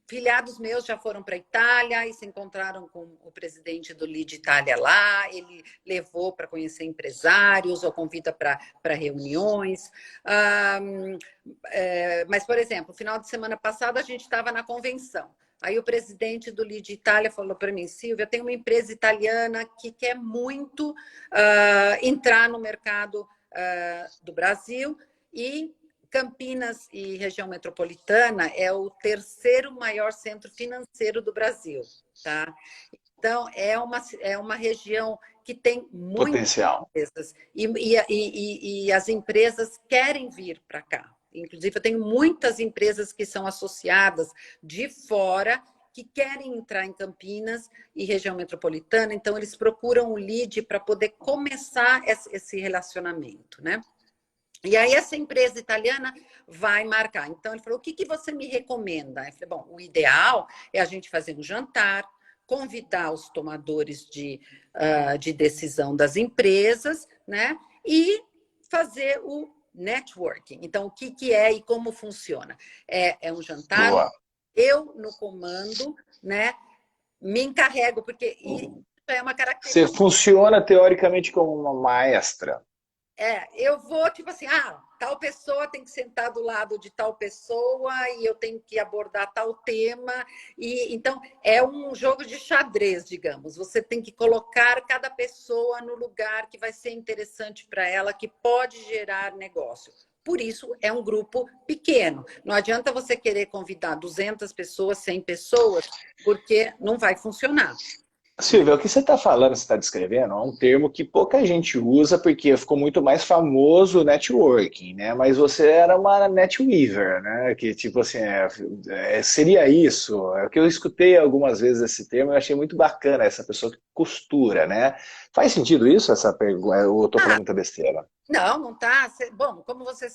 filiados meus já foram para a Itália e se encontraram com o presidente do LIDE Itália lá, ele levou para conhecer empresários ou convida para reuniões. Mas, por exemplo, no final de semana passada a gente estava na convenção. Aí o presidente do LIDE Itália falou para mim: Silvia, tem uma empresa italiana que quer muito entrar no mercado do Brasil e Campinas e região metropolitana é o terceiro maior centro financeiro do Brasil, tá? Então, é uma região que tem muitas Potencial. empresas e as empresas querem vir para cá. Inclusive, eu tenho muitas empresas que são associadas de fora que querem entrar em Campinas e região metropolitana, então eles procuram o LIDE para poder começar esse relacionamento, né? E aí essa empresa italiana vai marcar. Então ele falou: o que você me recomenda? Eu falei: bom, o ideal é a gente fazer um jantar, convidar os tomadores de decisão das empresas, né? E fazer o networking. Então, o que é e como funciona? É um jantar, Boa. eu no comando, né? Me encarrego, porque isso é uma característica. Você funciona teoricamente como uma maestra. Eu vou, tipo assim, tal pessoa tem que sentar do lado de tal pessoa e eu tenho que abordar tal tema. E então, é um jogo de xadrez, digamos. Você tem que colocar cada pessoa no lugar que vai ser interessante para ela, que pode gerar negócio. Por isso, é um grupo pequeno. Não adianta você querer convidar 200 pessoas, 100 pessoas, porque não vai funcionar. Silvia, o que você está falando, você está descrevendo, é um termo que pouca gente usa porque ficou muito mais famoso o networking, né? Mas você era uma netweaver, né? Que tipo assim, seria isso. É o que eu escutei algumas vezes esse termo, eu achei muito bacana essa pessoa que costura, né? Faz sentido isso, essa pergunta? Ou eu estou falando muita besteira? Não, não tá. Bom, como você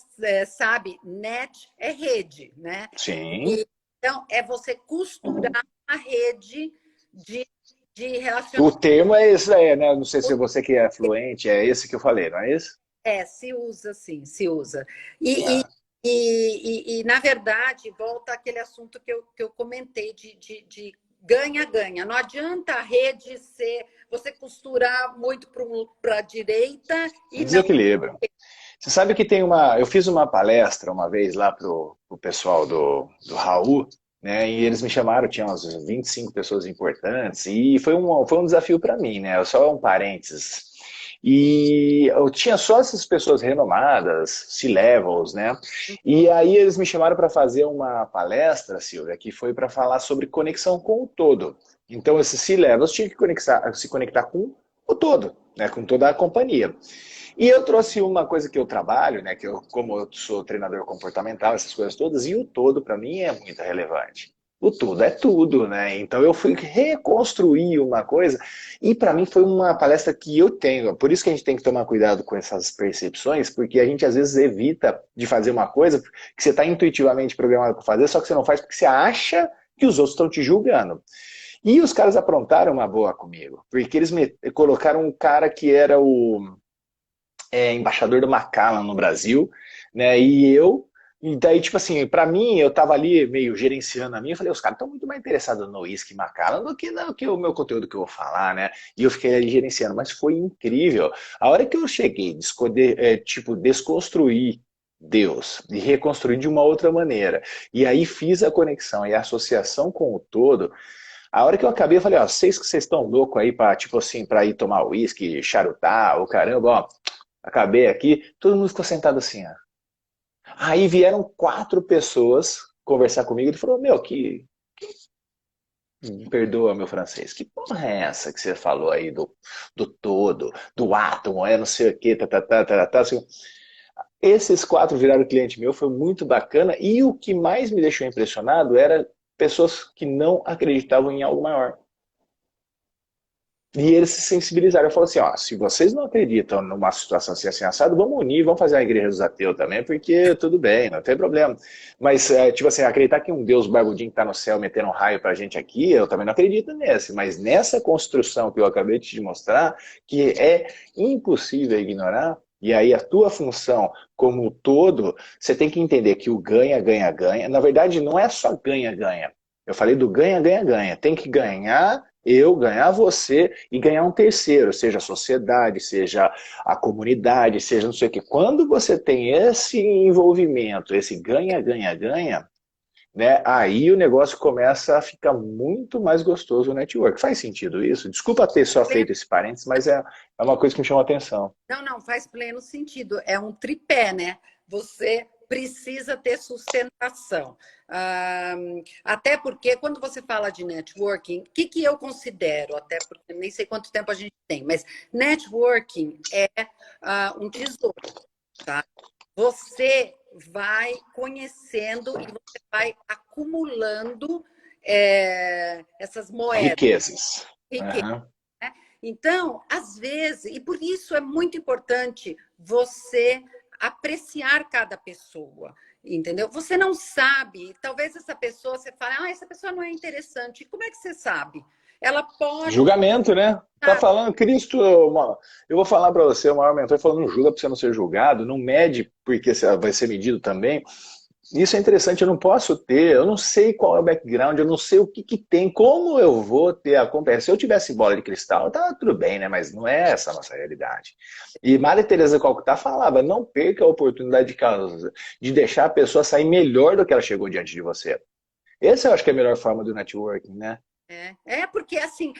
sabe, net é rede, né? Sim. Então, é você costurar a rede de, de O relacionamento. termo é esse aí, né? Não sei se você que é fluente, é esse que eu falei, não é isso? Se usa, sim, se usa. E, e, Ah. na verdade, volta àquele assunto que eu comentei de ganha-ganha. Não adianta a rede ser você costurar muito para a direita e não. Desequilíbrio. Você sabe que tem uma. Eu fiz uma palestra uma vez lá pro pessoal do Raul, né? E eles me chamaram, tinha umas 25 pessoas importantes, e foi um desafio para mim, né? Só um parênteses. E eu tinha só essas pessoas renomadas, C-levels, né? E aí eles me chamaram para fazer uma palestra, Silvia, que foi para falar sobre conexão com o todo. Então, esses C-levels tinham que se conectar com o todo, né? Com toda a companhia. E eu trouxe uma coisa que eu trabalho, né, que eu, como eu sou treinador comportamental, essas coisas todas, e o todo para mim é muito relevante. O tudo é tudo, né? Então eu fui reconstruir uma coisa e para mim foi uma palestra que eu tenho. Por isso que a gente tem que tomar cuidado com essas percepções, porque a gente às vezes evita de fazer uma coisa que você está intuitivamente programado para fazer, só que você não faz porque você acha que os outros estão te julgando. E os caras aprontaram uma boa comigo, porque eles me colocaram um cara que era o embaixador do Macallan no Brasil, né? E daí, tipo assim, pra mim, eu tava ali meio gerenciando a minha, eu falei, os caras estão muito mais interessados no uísque Macallan do que o meu conteúdo que eu vou falar, né? E eu fiquei ali gerenciando, mas foi incrível. A hora que eu cheguei, tipo, desconstruir Deus e reconstruir de uma outra maneira, e aí fiz a conexão e a associação com o todo. A hora que eu acabei, eu falei, ó, vocês que vocês estão loucos aí pra, tipo assim, pra ir tomar uísque, charutar, o caramba, ó, acabei aqui, todo mundo ficou sentado assim, ó. Aí vieram 4 pessoas conversar comigo e falou, meu, me perdoa meu francês, que porra é essa que você falou aí do todo, do átomo, não sei o que, assim. Esses 4 viraram cliente meu, foi muito bacana, e o que mais me deixou impressionado era pessoas que não acreditavam em algo maior. E eles se sensibilizaram. Eu falo assim, ó, se vocês não acreditam numa situação assim assado, vamos unir, vamos fazer a igreja dos ateus também, porque tudo bem, não tem problema. Mas, tipo assim, acreditar que um Deus barbudinho que tá no céu metendo um raio pra gente aqui, eu também não acredito nesse. Mas nessa construção que eu acabei de te mostrar, que é impossível ignorar, e aí a tua função como todo, você tem que entender que o ganha, ganha, ganha, na verdade não é só ganha, ganha. Eu falei do ganha, ganha, ganha. Tem que ganhar eu, ganhar você e ganhar um terceiro, seja a sociedade, seja a comunidade, seja não sei o quê. Quando você tem esse envolvimento, esse ganha, ganha, ganha, né, aí o negócio começa a ficar muito mais gostoso o network. Faz sentido isso? Desculpa ter só feito esse parênteses, mas é uma coisa que me chamou a atenção. Não, não, faz pleno sentido. É um tripé, né? Você precisa ter sustentação. Até porque, quando você fala de networking, o que eu considero? Até porque nem sei quanto tempo a gente tem, mas networking é um tesouro, tá? Você vai conhecendo e você vai acumulando essas moedas. Riquezas. Riqueza. Uhum. Então, às vezes, e por isso é muito importante você apreciar cada pessoa, entendeu? Você não sabe, talvez essa pessoa, você fale, essa pessoa não é interessante. Como é que você sabe? Ela pode. Julgamento, né? Tá falando, Cristo, eu vou falar para você, o maior mentor falando, não julga para você não ser julgado, não mede porque você vai ser medido também. Isso é interessante, eu não posso ter, eu não sei qual é o background, eu não sei o que que tem, como eu vou ter a compreensão. Se eu tivesse bola de cristal, tá tudo bem, né? Mas não é essa a nossa realidade. E Maria Teresa Calcutá falava, não perca a oportunidade de deixar a pessoa sair melhor do que ela chegou diante de você. Essa eu acho que é a melhor forma do networking, né? Porque assim,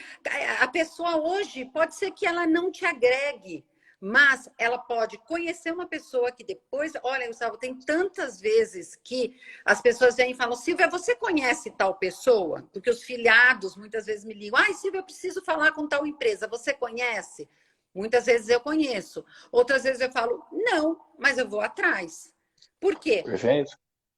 a pessoa hoje pode ser que ela não te agregue, Mas ela pode conhecer uma pessoa que depois... Olha, Gustavo, tem tantas vezes que as pessoas vêm e falam, Silvia, você conhece tal pessoa? Porque os filiados muitas vezes me ligam, ai, Silvia, eu preciso falar com tal empresa, você conhece? Muitas vezes eu conheço. Outras vezes eu falo, não, mas eu vou atrás. Por quê? Perfeito.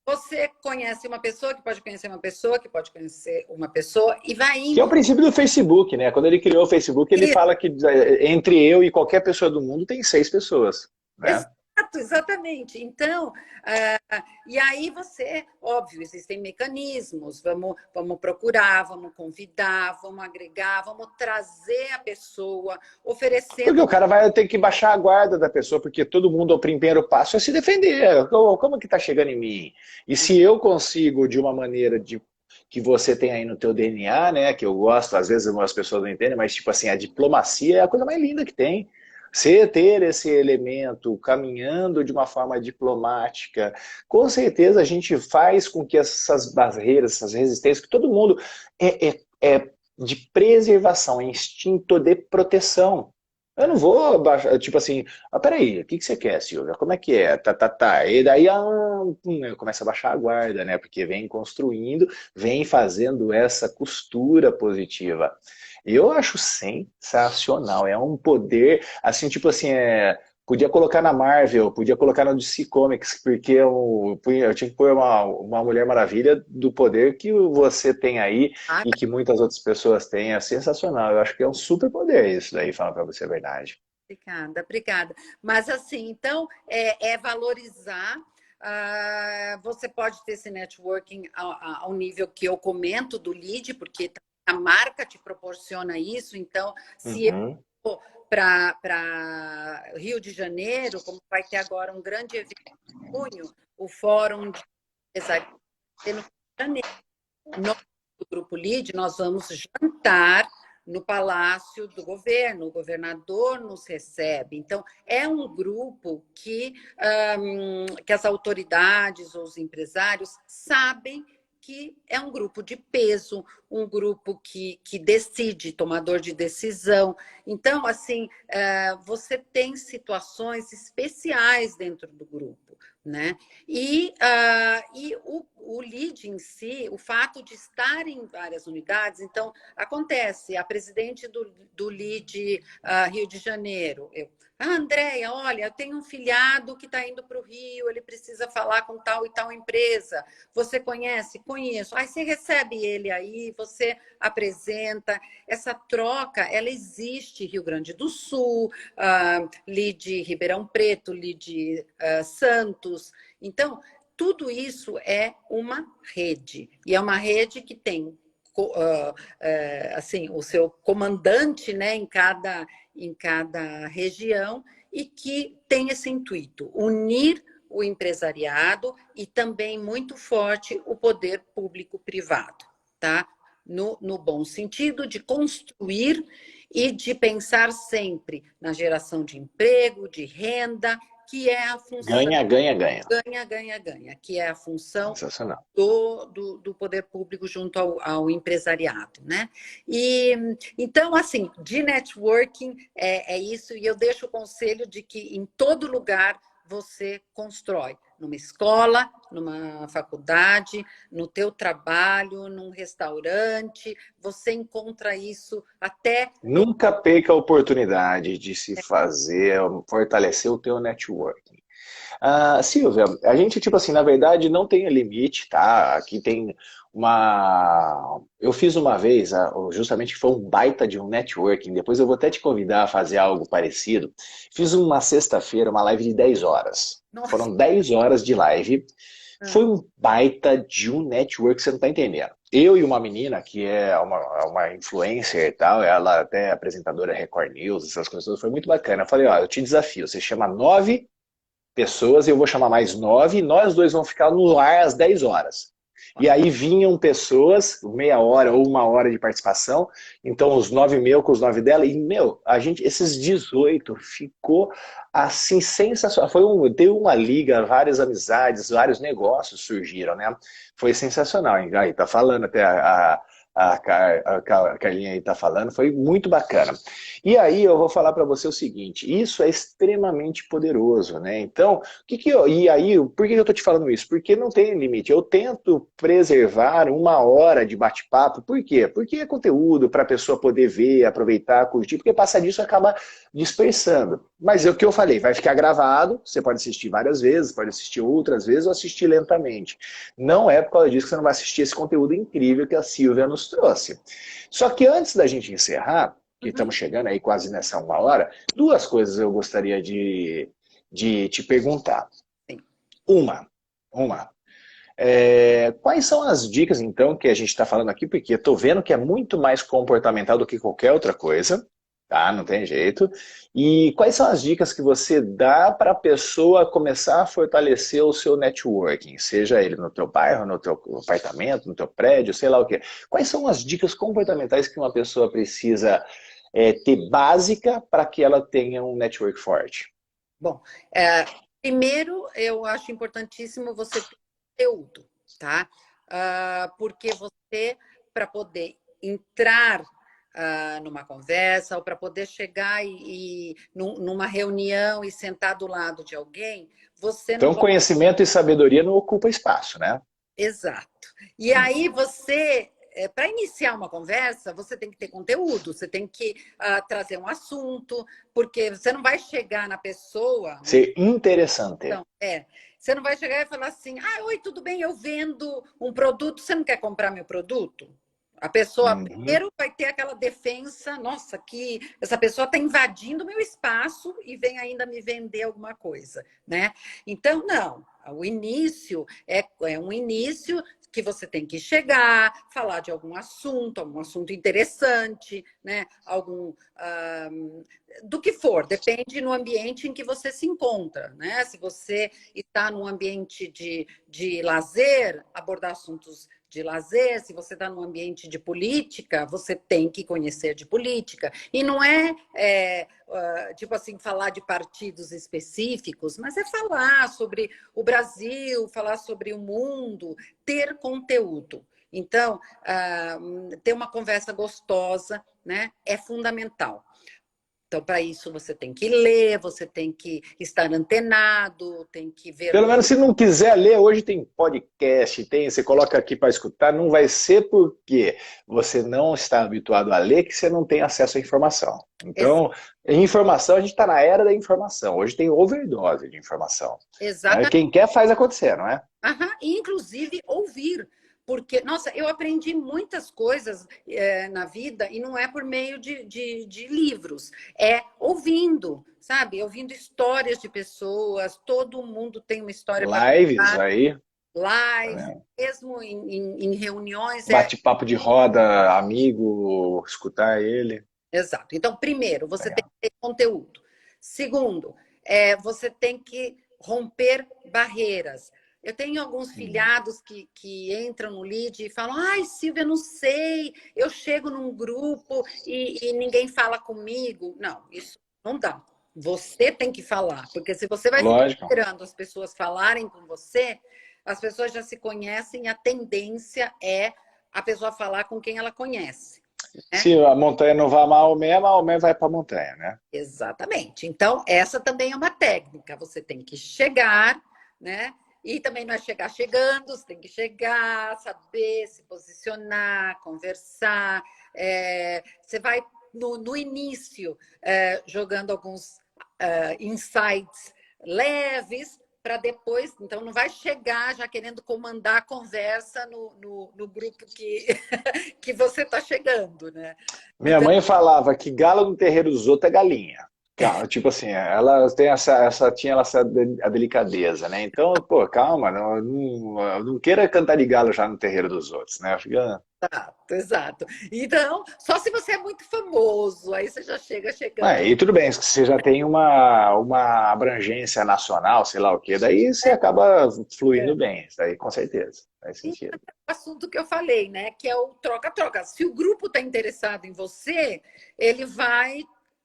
Você conhece uma pessoa que pode conhecer uma pessoa que pode conhecer uma pessoa e vai Que é o indo. princípio do Facebook, né? Quando ele criou o Facebook, ele fala que entre eu e qualquer pessoa do mundo tem 6 pessoas, né? Exato, exatamente. Então, e aí você, óbvio, existem mecanismos, vamos procurar, vamos convidar, vamos agregar, vamos trazer a pessoa, Porque oferecendo. o cara vai ter que baixar a guarda da pessoa, porque todo mundo, o primeiro passo é se defender. Como que tá chegando em mim? E se eu consigo, de uma maneira que você tem aí no teu DNA, né, que eu gosto, às vezes as pessoas não entendem, mas tipo assim, a diplomacia é a coisa mais linda que tem. Você ter esse elemento caminhando de uma forma diplomática, com certeza a gente faz com que essas barreiras, essas resistências, que todo mundo é de preservação, é instinto de proteção. Eu não vou baixar, tipo assim, peraí, o que você quer, Silvia? Como é que é? Tá. E daí começa a baixar a guarda, né? Porque vem construindo, vem fazendo essa costura positiva. E eu acho sensacional, é um poder, assim, tipo assim, podia colocar na Marvel, podia colocar no DC Comics, porque eu tinha que pôr uma Mulher Maravilha do poder que você tem aí Ah, e que muitas outras pessoas têm, é sensacional. Eu acho que é um super poder isso daí, falando pra você a verdade. obrigada, obrigada. Mas assim, então, é valorizar. Você pode ter esse networking ao nível que eu comento do lead, porque a marca te proporciona isso. Então, se eu Uhum. for para Rio de Janeiro, como vai ter agora um grande evento em junho, o Fórum de Empresariado no Rio de Janeiro. Nós, do Grupo LEAD, nós vamos jantar no Palácio do Governo, o governador nos recebe. Então, é um grupo que as autoridades ou os empresários sabem que é um grupo de peso, um grupo que decide, tomador de decisão. Então, assim, você tem situações especiais dentro do grupo, né? E o lead em si, o fato de estar em várias unidades, então, acontece, a presidente do lead Rio de Janeiro, Andréia, olha, eu tenho um filiado que está indo para o Rio, ele precisa falar com tal e tal empresa. Você conhece? Conheço. Aí você recebe ele aí, você apresenta. Essa troca, ela existe Rio Grande do Sul, lead Ribeirão Preto, lead Santos. Então, tudo isso é uma rede. E é uma rede que tem assim, o seu comandante, né, em cada região, e que tem esse intuito, unir o empresariado e também muito forte o poder público-privado, tá? No bom sentido de construir e de pensar sempre na geração de emprego, de renda, que é a função Ganha, ganha, ganha. ganha, que é a função Sensacional. do poder público junto ao empresariado, né? E então, assim, de networking é isso, e eu deixo o conselho de que em todo lugar você constrói, numa escola, numa faculdade, no teu trabalho, num restaurante, você encontra isso até no... Nunca perca a oportunidade de se fazer, fortalecer o teu networking. Silvia, a gente, tipo assim, na verdade não tem limite, tá? Aqui tem uma... Eu fiz uma vez, justamente que foi um baita de um networking, depois eu vou até te convidar a fazer algo parecido. Fiz uma sexta-feira, uma live de 10 horas. Nossa, Foram 10 horas de live. Foi um baita de um network, você não tá entendendo. Eu e uma menina que é uma influencer e tal, ela até é apresentadora Record News, essas coisas todas, foi muito bacana. Eu falei, ó, eu te desafio, você chama 9 pessoas, eu vou chamar mais 9, e nós dois vamos ficar no ar às 10 horas. E aí vinham pessoas, meia hora ou uma hora de participação, então os 9 meu com os 9 dela, e esses 18 ficou assim sensacional. Deu uma liga, várias amizades, vários negócios surgiram, né? Foi sensacional, hein? Aí tá falando até a Carlinha aí está falando, foi muito bacana. E aí eu vou falar para você o seguinte, isso é extremamente poderoso, né? Então, e aí, por que eu estou te falando isso? Porque não tem limite. Eu tento preservar 1 hora de bate-papo. Por quê? Porque é conteúdo para a pessoa poder ver, aproveitar, curtir, porque passar disso acaba dispersando. Mas é o que eu falei, vai ficar gravado, você pode assistir várias vezes, pode assistir outras vezes ou assistir lentamente. Não é por causa disso que você não vai assistir esse conteúdo incrível que a Silvia nos trouxe. Só que antes da gente encerrar, que estamos chegando aí quase nessa 1 hora, 2 coisas eu gostaria de te perguntar. Sim. Uma. Quais são as dicas, então, que a gente está falando aqui? Porque eu estou vendo que é muito mais comportamental do que qualquer outra coisa, tá? Não tem jeito. E quais são as dicas que você dá para a pessoa começar a fortalecer o seu networking? Seja ele no teu bairro, no teu apartamento, no teu prédio, sei lá o quê. Quais são as dicas comportamentais que uma pessoa precisa ter básica para que ela tenha um network forte? Bom, primeiro eu acho importantíssimo você ter conteúdo, tá? Porque você, para poder entrar numa conversa ou para poder chegar numa reunião e sentar do lado de alguém, você não Então, pode... conhecimento e sabedoria não ocupa espaço, né? Exato. E aí você, para iniciar uma conversa, você tem que ter conteúdo, você tem que trazer um assunto, porque você não vai chegar na pessoa... Ser interessante. Então, você não vai chegar e falar assim, oi, tudo bem, eu vendo um produto, você não quer comprar meu produto? A pessoa primeiro vai ter aquela defensa, nossa, que essa pessoa está invadindo o meu espaço e vem ainda me vender alguma coisa, né? Então, não, o início é um início que você tem que chegar, falar de algum assunto interessante, né? Do que for, depende no ambiente em que você se encontra, né? Se você está num ambiente de lazer, abordar assuntos de lazer, se você está num ambiente de política, você tem que conhecer de política. E não tipo assim, falar de partidos específicos, mas é falar sobre o Brasil, falar sobre o mundo, ter conteúdo. Então, ter uma conversa gostosa, né, é fundamental. Então, para isso, você tem que ler, você tem que estar antenado, tem que ver... Pelo menos se não quiser ler, hoje tem podcast, você coloca aqui para escutar, não vai ser porque você não está habituado a ler que você não tem acesso à informação. Então, informação, a gente está na era da informação. Hoje tem overdose de informação. Exatamente. Quem quer faz acontecer, não é? Inclusive ouvir. Porque, nossa, eu aprendi muitas coisas na vida e não é por meio de livros, é ouvindo, sabe? Ouvindo histórias de pessoas, todo mundo tem uma história para Lives contar. aí. Live, mesmo em reuniões. Bate-papo de roda, amigo, escutar ele. Exato. Então, primeiro, você tem que ter conteúdo. Segundo, você tem que romper barreiras. Eu tenho alguns filhados que entram no lead e falam: ai, Silvia, não sei, eu chego num grupo e ninguém fala comigo. Não, isso não dá. Você tem que falar, porque se você vai ficar esperando as pessoas falarem com você, as pessoas já se conhecem e a tendência é a pessoa falar com quem ela conhece. Se a montanha não vai a Maomé vai para a montanha, né? Exatamente. Então, essa também é uma técnica. Você tem que chegar, né? E também não é chegar chegando, você tem que chegar, saber se posicionar, conversar. Você vai, no início, jogando alguns insights leves, para depois... Então, não vai chegar já querendo comandar a conversa no grupo que você está chegando, né? Minha mãe falava que galo no terreiro dos outros é galinha. Tipo assim, ela tem tinha essa a delicadeza, né? Então, pô, calma, não queira cantar de galo já no terreiro dos outros, né? Fica... Exato. Então, só se você é muito famoso, aí você já chega chegando. E tudo bem, se você já tem uma abrangência nacional, sei lá o quê, daí você acaba fluindo bem, isso aí com certeza, faz sentido. E o assunto que eu falei, né? Que é o troca-troca. Se o grupo está interessado em você, ele vai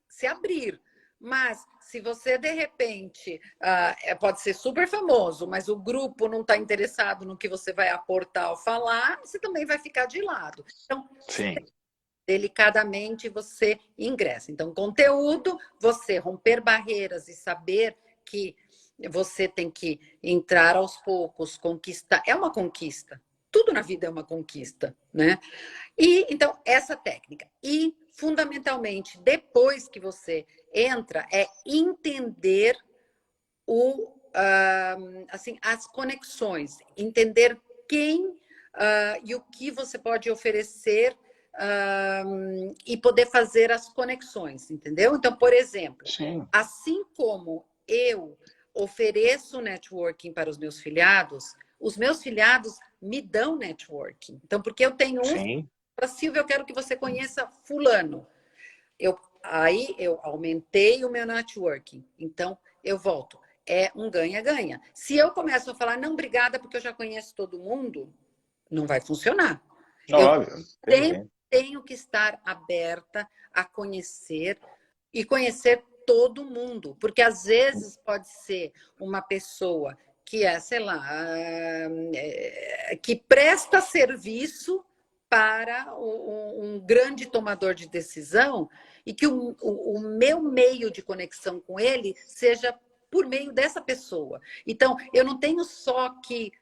se abrir. Mas se você, de repente, pode ser super famoso, mas o grupo não está interessado no que você vai aportar ou falar, você também vai ficar de lado. Então, Sim. delicadamente, você ingressa. Então, conteúdo, você romper barreiras e saber que você tem que entrar aos poucos, conquistar. É uma conquista. Tudo na vida é uma conquista, né? E então essa técnica. E fundamentalmente, depois que você entra, é entender assim, as conexões, entender quem e o que você pode oferecer e poder fazer as conexões, entendeu? Então, por exemplo, Sim. assim como eu ofereço networking para os meus filhados me dão networking. Então, porque eu tenho Sim. Silvia, eu quero que você conheça fulano. Aí eu aumentei o meu networking. Então, eu volto. É um ganha-ganha. Se eu começo a falar, não, obrigada, porque eu já conheço todo mundo, não vai funcionar. Eu Óbvio. sempre tenho que estar aberta a conhecer e conhecer todo mundo. Porque às vezes pode ser uma pessoa que é, sei lá, que presta serviço para um grande tomador de decisão e que o meu meio de conexão com ele seja por meio dessa pessoa. Então, eu não tenho só que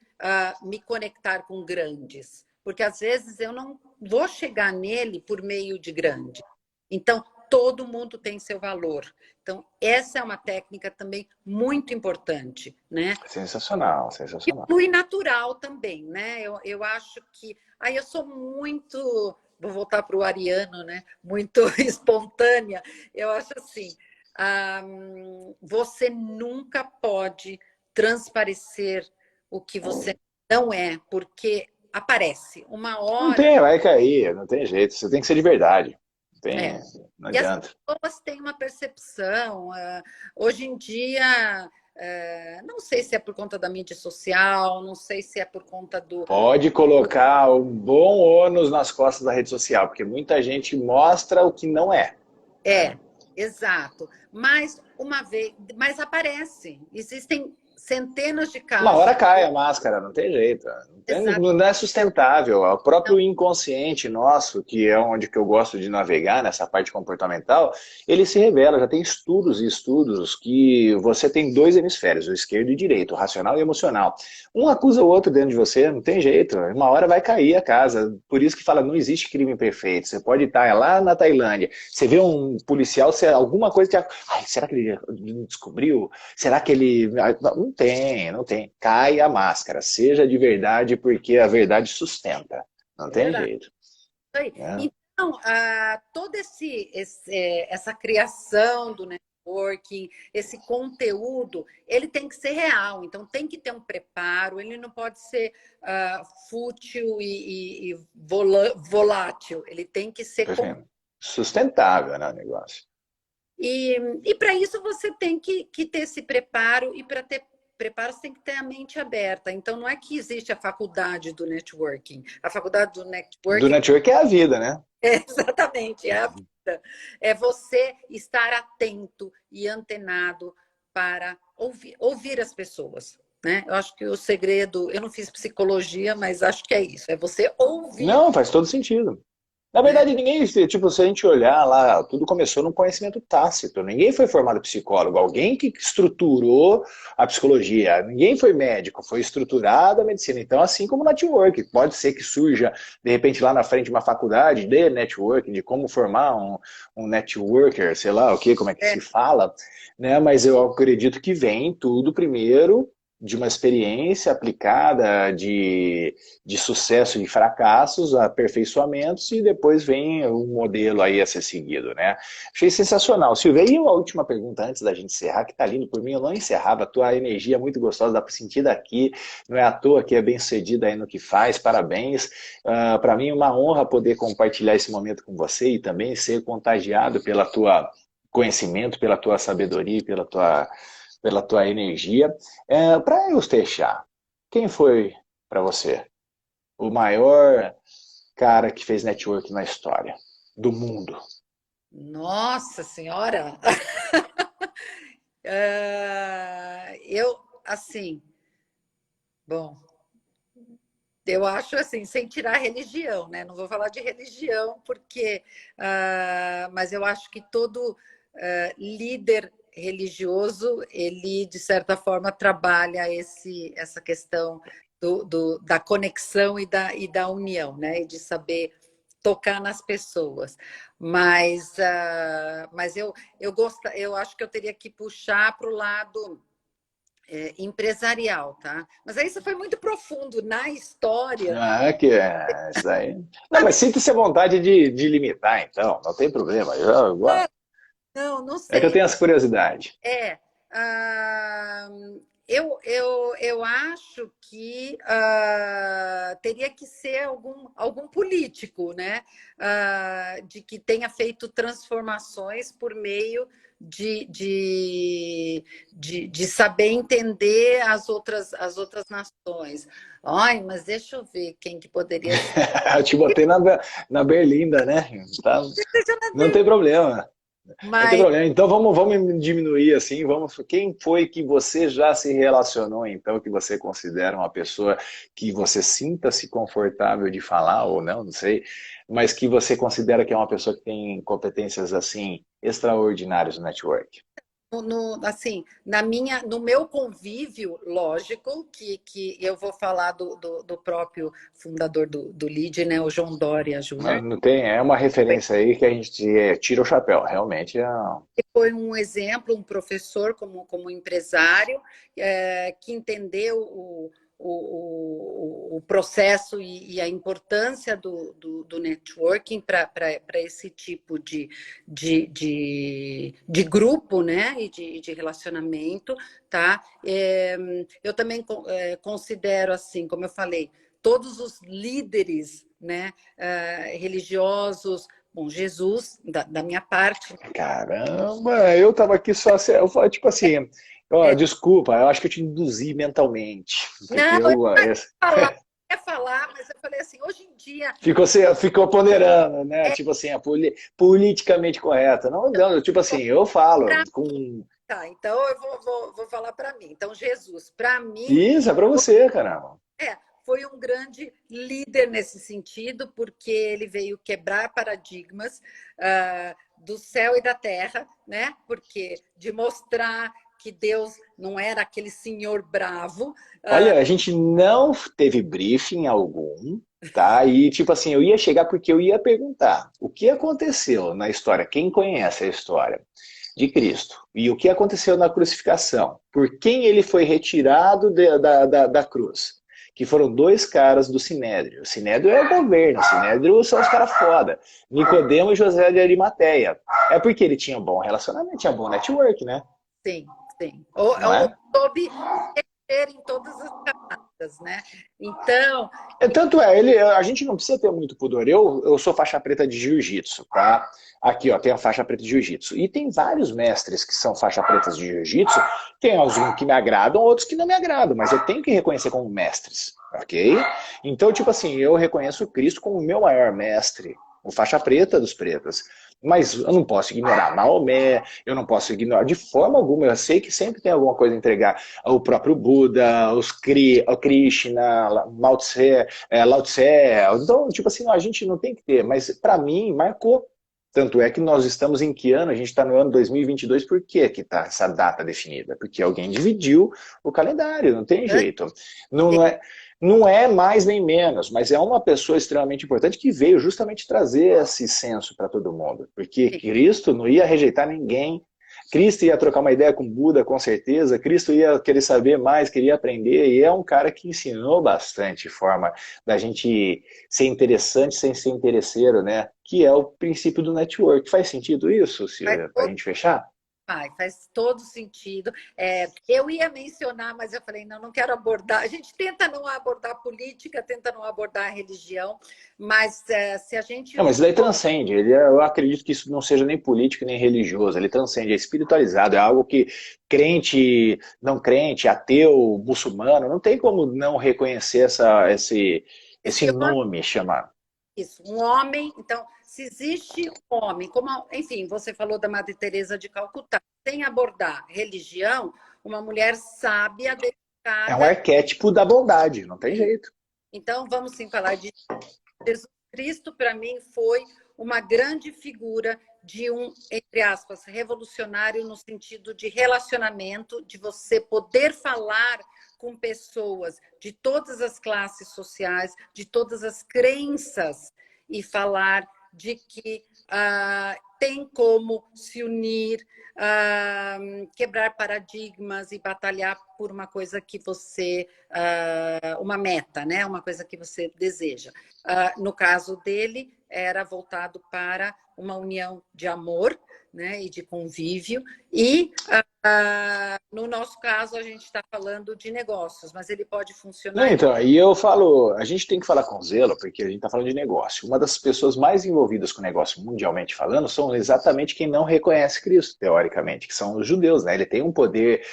me conectar com grandes, porque às vezes eu não vou chegar nele por meio de grande. Então, todo mundo tem seu valor. Então, essa é uma técnica também muito importante, né? Sensacional, E sensacional. flui natural também, né? Eu acho que. Aí eu sou muito. Vou voltar para o ariano, né? Muito espontânea. Eu acho assim: você nunca pode transparecer o que você não é, porque aparece. Uma Não hora. tem, vai cair, não tem jeito. Você tem que ser de verdade. Não É. tem, não E as adianta. pessoas têm uma percepção. Hoje em dia, não sei se é por conta da mídia social, não sei se é por conta do. Pode colocar um bom ônus nas costas da rede social, porque muita gente mostra o que não é. Né? É, exato. Mas aparece. Existem centenas de Uma casos. hora cai a máscara, não tem jeito. Exato. Não é sustentável. O próprio inconsciente nosso, que é onde que eu gosto de navegar, nessa parte comportamental, ele se revela. Já tem estudos e estudos que você tem dois hemisférios, o esquerdo e o direito, o racional e o emocional. Um acusa o outro dentro de você, não tem jeito. Uma hora vai cair a casa. Por isso que fala, não existe crime perfeito. Você pode estar lá na Tailândia, você vê um policial, alguma coisa que... Ai, será que ele descobriu? Será que ele... Não tem, não tem. Cai a máscara. Seja de verdade, porque a verdade sustenta. Não É tem verdade. jeito. Isso aí. Né? Então, toda essa criação do networking, esse conteúdo, ele tem que ser real. Então, tem que ter um preparo, ele não pode ser fútil e volátil. Ele tem que ser. Sustentável, né, o negócio. E para isso você tem que ter esse preparo, e para ter preparo você tem que ter a mente aberta. Então, não é que existe a faculdade do networking. A faculdade do Do networking network é a vida, né? exatamente, é a vida. É você estar atento e antenado para ouvir as pessoas. Né? Eu acho que o segredo, eu não fiz psicologia, mas acho que é isso, é você ouvir. Não, faz todo sentido. Na Né? verdade, ninguém, tipo, se a gente olhar lá, tudo começou num conhecimento tácito. Ninguém foi formado psicólogo, alguém que estruturou a psicologia. Ninguém foi médico, foi estruturada a medicina. Então, assim como o network, pode ser que surja, de repente, lá na frente uma faculdade de networking, de como formar um networker, sei lá o que, como é que se fala, né? Mas eu acredito que vem tudo primeiro de uma experiência aplicada de sucesso e fracassos, aperfeiçoamentos, e depois vem o modelo aí a ser seguido, né? Achei sensacional. Silvia, e a última pergunta antes da gente encerrar, que tá lindo por mim, eu não encerrava, a tua energia é muito gostosa, dá para sentir daqui, não é à toa que é bem sucedida aí no que faz, parabéns. Para mim é uma honra poder compartilhar esse momento com você e também ser contagiado pela tua conhecimento, pela tua sabedoria, pela tua energia. Para eu fechar, quem foi para você o maior cara que fez network na história do mundo? Nossa Senhora! Eu, assim, bom, eu acho assim, sem tirar a religião, né? Não vou falar de religião, porque, mas eu acho que todo líder religioso, ele, de certa forma, trabalha essa questão da conexão e da união, né? E de saber tocar nas pessoas. Mas eu acho que eu teria que puxar para o lado empresarial, tá? Mas aí você foi muito profundo na história. Ah, que é isso aí. Não, mas sinta-se à vontade de limitar, então, não tem problema. Não, não É que eu sei. tenho essa curiosidade. É, ah, eu acho que teria que ser algum político, né? De que tenha feito transformações por meio de saber entender as outras nações. Ai, mas deixa eu ver quem que poderia ser. Eu te botei na berlinda, né? Tá, não tem problema. Não tem Mas problema. Então vamos diminuir assim. Vamos. Quem foi que você já se relacionou, então, que você considera uma pessoa que você sinta-se confortável de falar ou não sei, mas que você considera que é uma pessoa que tem competências assim extraordinárias no network? assim, no meu convívio, lógico, que eu vou falar do próprio fundador do LID, né, o João Dória Não, Júnior. não tem, é uma referência aí que a gente tira o chapéu. Realmente é. Foi um exemplo, um professor como empresário, que entendeu o processo e a importância do networking para esse tipo de grupo, né? E de relacionamento, tá? Eu também considero, assim, como eu falei, todos os líderes, né, religiosos. Bom, Jesus, da minha parte. Caramba, eu tava aqui só. Eu falei, tipo assim, ó, É, desculpa, eu acho que eu te induzi mentalmente. Porque não, eu falar, ia falar, mas eu falei assim, hoje em dia. ficou ponderando, né? Tipo assim, politicamente correta. Não, não, tipo assim, eu falo com. Tá, então eu vou falar para mim. Então, Jesus, para mim, Isso, é pra você, caramba. é, foi um grande líder nesse sentido, porque ele veio quebrar paradigmas do céu e da terra, né? Porque de mostrar que Deus não era aquele senhor bravo. Olha, a gente não teve briefing algum, tá? E tipo assim, eu ia chegar porque eu ia perguntar o que aconteceu na história, quem conhece a história de Cristo, e o que aconteceu na crucificação, por quem ele foi retirado da cruz. Que foram dois caras do Sinédrio. O Sinédrio é o governo, o Sinédrio são os caras foda. Nicodemo e José de Arimateia. É porque ele tinha bom relacionamento, tinha bom network, né? Sim, sim. Ou Não é? soube mexer em todas as camadas, né? Então, Tanto é, a gente não precisa ter muito pudor. Eu sou faixa preta de jiu-jitsu, tá? Aqui, ó, tem a faixa preta de jiu-jitsu. E tem vários mestres que são faixa pretas de jiu-jitsu. Tem alguns que me agradam, outros que não me agradam, mas eu tenho que reconhecer como mestres, ok? Então, tipo assim, eu reconheço o Cristo como o meu maior mestre, o faixa preta dos pretas. Mas eu não posso ignorar Maomé, eu não posso ignorar de forma alguma. Eu sei que sempre tem alguma coisa a entregar. O próprio Buda, o Krishna, Lao Tse, Lao Tse. Então, tipo assim, a gente não tem que ter. Mas para mim, marcou. Tanto é que nós estamos em que ano? A gente está no ano 2022. Por que que está essa data definida? Porque alguém dividiu o calendário, não tem jeito. Não é, não é mais nem menos, mas é uma pessoa extremamente importante que veio justamente trazer esse senso para todo mundo. Porque Cristo não ia rejeitar ninguém. Cristo ia trocar uma ideia com Buda, com certeza. Cristo ia querer saber mais, queria aprender. E é um cara que ensinou bastante forma da gente ser interessante sem ser interesseiro, né? Que é o princípio do network. Faz sentido isso, faz para a gente fechar? faz todo sentido. Eu ia mencionar, mas eu falei, não, não quero abordar. A gente tenta não abordar política, tenta não abordar religião, mas se a gente. Não, mas daí transcende. Eu acredito que isso não seja nem político nem religioso. Ele transcende, é espiritualizado. É algo que crente, não crente, ateu, muçulmano, não tem como não reconhecer esse Esse nome chamar. Isso, um homem. Então, se existe um homem, enfim, você falou da Madre Teresa de Calcutá. sem abordar religião, uma mulher sábia, É um dedicada. arquétipo da bondade, não tem jeito. Então, vamos sim falar de Jesus Cristo. Para mim, foi uma grande figura de um, entre aspas, revolucionário no sentido de relacionamento, de você poder falar com pessoas de todas as classes sociais, de todas as crenças, e falar de que tem como se unir, quebrar paradigmas e batalhar por uma coisa que você, uma meta, né? Uma coisa que você deseja. No caso dele, era voltado para uma união de amor, né, e de convívio, e no nosso caso a gente está falando de negócios, mas ele pode Não, funcionar. então, aí eu falo, a gente tem que falar com zelo, porque a gente está falando de negócio. Uma das pessoas mais envolvidas com o negócio, mundialmente falando, são exatamente quem não reconhece Cristo, teoricamente, que são os judeus, né? Ele tem um poder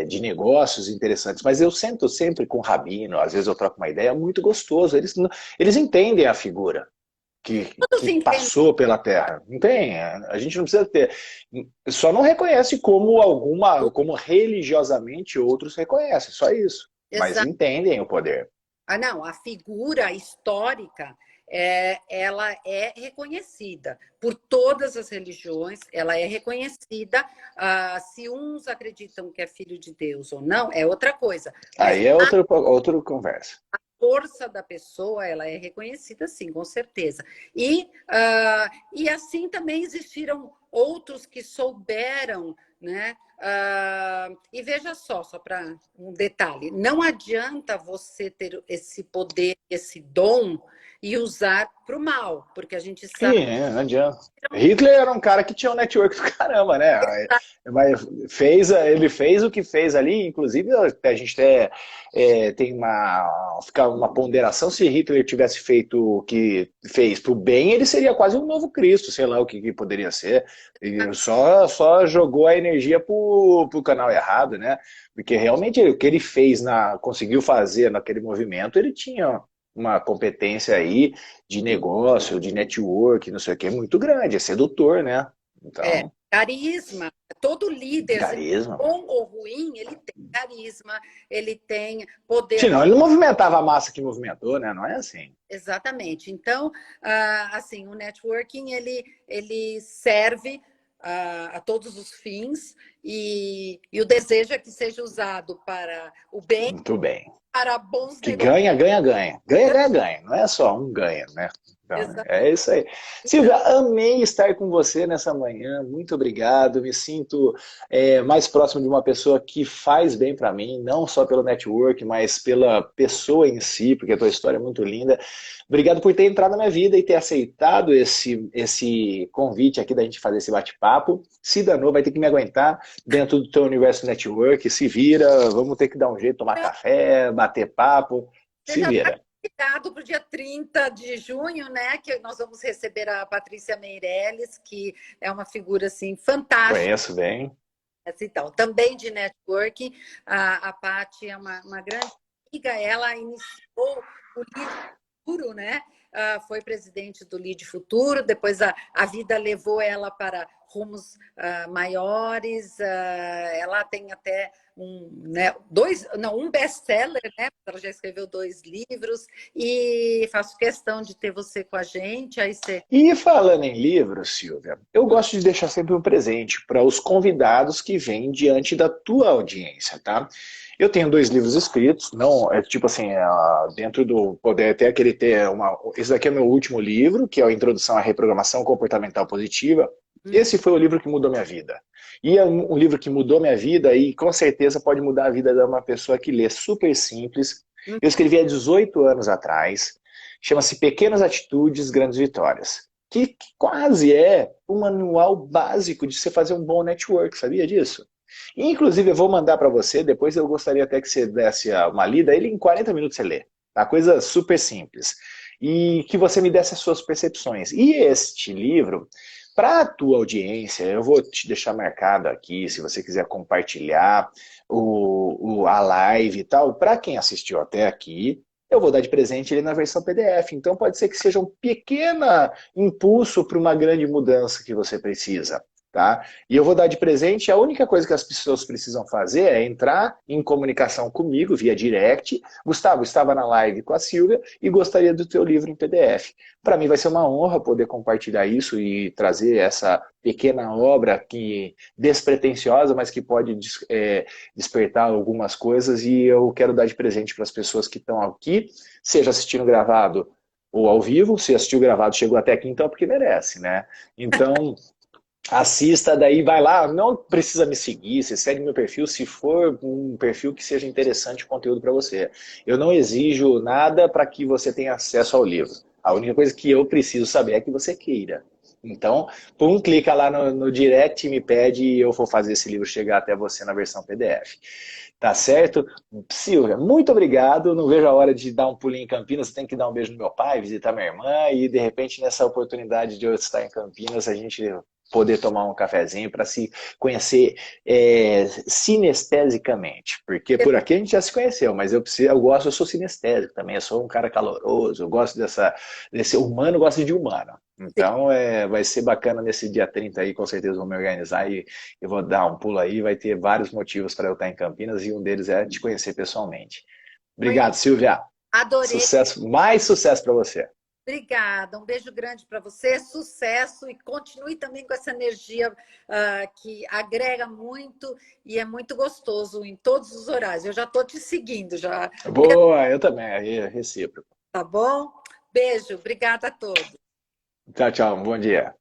de negócios interessantes, mas eu sento sempre com o rabino, às vezes eu troco uma ideia, muito gostoso. Eles entendem a figura Todos que entendem. passou pela Terra. Não tem, a gente não precisa ter. Só não reconhece como religiosamente outros reconhecem, só isso. Mas entendem o poder. Não, a figura histórica, ela é reconhecida por todas as religiões, ela é reconhecida. Se uns acreditam que é filho de Deus ou não, é outra coisa. Mas Aí é outra conversa. a força da pessoa, ela é reconhecida, sim, com certeza. E assim também existiram outros que souberam, né? E veja só para um detalhe, não adianta você ter esse poder, esse dom e usar para o mal, porque a gente sabe Sim, não adianta. Hitler era um cara que tinha um network do caramba, né? Mas ele fez o que fez ali, inclusive a gente tem uma ponderação, se Hitler tivesse feito o que fez pro bem, ele seria quase um novo Cristo, sei lá o que poderia ser. E só jogou a energia pro canal errado, né? Porque realmente o que ele fez, conseguiu fazer naquele movimento, ele tinha uma competência aí de negócio, de network, não sei o que, muito grande, é sedutor, né? Então, carisma. Todo líder, carisma. bom ou ruim, ele tem carisma, ele tem poder. Senão ele não movimentava a massa que movimentou, né? Não é assim. Exatamente. Então, assim, o networking, ele serve a todos os fins, e o desejo é que seja usado para o bem, Muito bem. para bons Que negócios. ganha, ganha, ganha. Ganha, ganha, ganha. Não é só um ganha, né? Então, é isso aí. Silvia, amei estar com você nessa manhã. Muito obrigado. Me sinto mais próximo de uma pessoa que faz bem para mim, não só pelo network, mas pela pessoa em si, porque a tua história é muito linda. Obrigado por ter entrado na minha vida e ter aceitado esse convite aqui da gente fazer esse bate-papo. Se danou, vai ter que me aguentar dentro do teu universo network. Se vira, vamos ter que dar um jeito, tomar café, bater papo. Se vira. Convidado para o dia 30 de junho, né? Que nós vamos receber a Patrícia Meirelles, que é uma figura assim fantástica. Conheço bem. Então, também de networking. A Paty é uma grande amiga. Ela iniciou o Lead Futuro, né? Foi presidente do Lead Futuro. Depois a vida levou ela para rumos maiores. Ela tem até um best-seller, né? Ela já escreveu 2 livros, e faço questão de ter você com a gente. E falando em livros, Silvia, eu gosto de deixar sempre um presente para os convidados que vêm diante da tua audiência, tá? Eu tenho 2 livros escritos, não é tipo assim, dentro do poder até querer ter esse daqui é meu último livro, que é a Introdução à Reprogramação Comportamental Positiva. Esse foi o livro que mudou minha vida. E é um livro que mudou minha vida e com certeza pode mudar a vida de uma pessoa que lê. Super simples. Eu escrevi há 18 anos atrás. Chama-se Pequenas Atitudes, Grandes Vitórias. Que quase é um manual básico de você fazer um bom network, sabia disso? E, inclusive, eu vou mandar para você, depois eu gostaria até que você desse uma lida, ele em 40 minutos você lê. Tá? Coisa super simples. E que você me desse as suas percepções. E este livro, para a tua audiência, eu vou te deixar marcado aqui, se você quiser compartilhar a live e tal, para quem assistiu até aqui, eu vou dar de presente ele na versão PDF. Então pode ser que seja um pequeno impulso para uma grande mudança que você precisa. Tá? E eu vou dar de presente, a única coisa que as pessoas precisam fazer é entrar em comunicação comigo via direct. Gustavo, estava na live com a Silvia e gostaria do teu livro em PDF. Para mim vai ser uma honra poder compartilhar isso e trazer essa pequena obra que despretensiosa, mas que pode despertar algumas coisas, e eu quero dar de presente para as pessoas que estão aqui, seja assistindo gravado ou ao vivo. Se assistiu gravado, chegou até aqui, então é porque merece, né? Então assista, daí vai lá, não precisa me seguir, você segue meu perfil se for um perfil que seja interessante o conteúdo para você. Eu não exijo nada para que você tenha acesso ao livro. A única coisa que eu preciso saber é que você queira. Então, clica lá no direct, me pede e eu vou fazer esse livro chegar até você na versão PDF. Tá certo? Silvia, muito obrigado. Não vejo a hora de dar um pulinho em Campinas. Tem que dar um beijo no meu pai, visitar minha irmã e, de repente, nessa oportunidade de eu estar em Campinas, a gente poder tomar um cafezinho para se conhecer sinestesicamente. Porque por aqui a gente já se conheceu, mas eu gosto, eu sou sinestésico também. Eu sou um cara caloroso, eu gosto desse humano, gosto de humano. Então vai ser bacana nesse dia 30 aí, com certeza vou me organizar e eu vou dar um pulo aí. Vai ter vários motivos para eu estar em Campinas e um deles é te conhecer pessoalmente. Obrigado, Silvia. Adorei. Sucesso, mais sucesso para você. Obrigada, um beijo grande para você, sucesso e continue também com essa energia que agrega muito e é muito gostoso em todos os horários. Eu já estou te seguindo já. Boa, eu também, é recíproco. Tá bom? Beijo, obrigada a todos. Tchau, tchau, bom dia.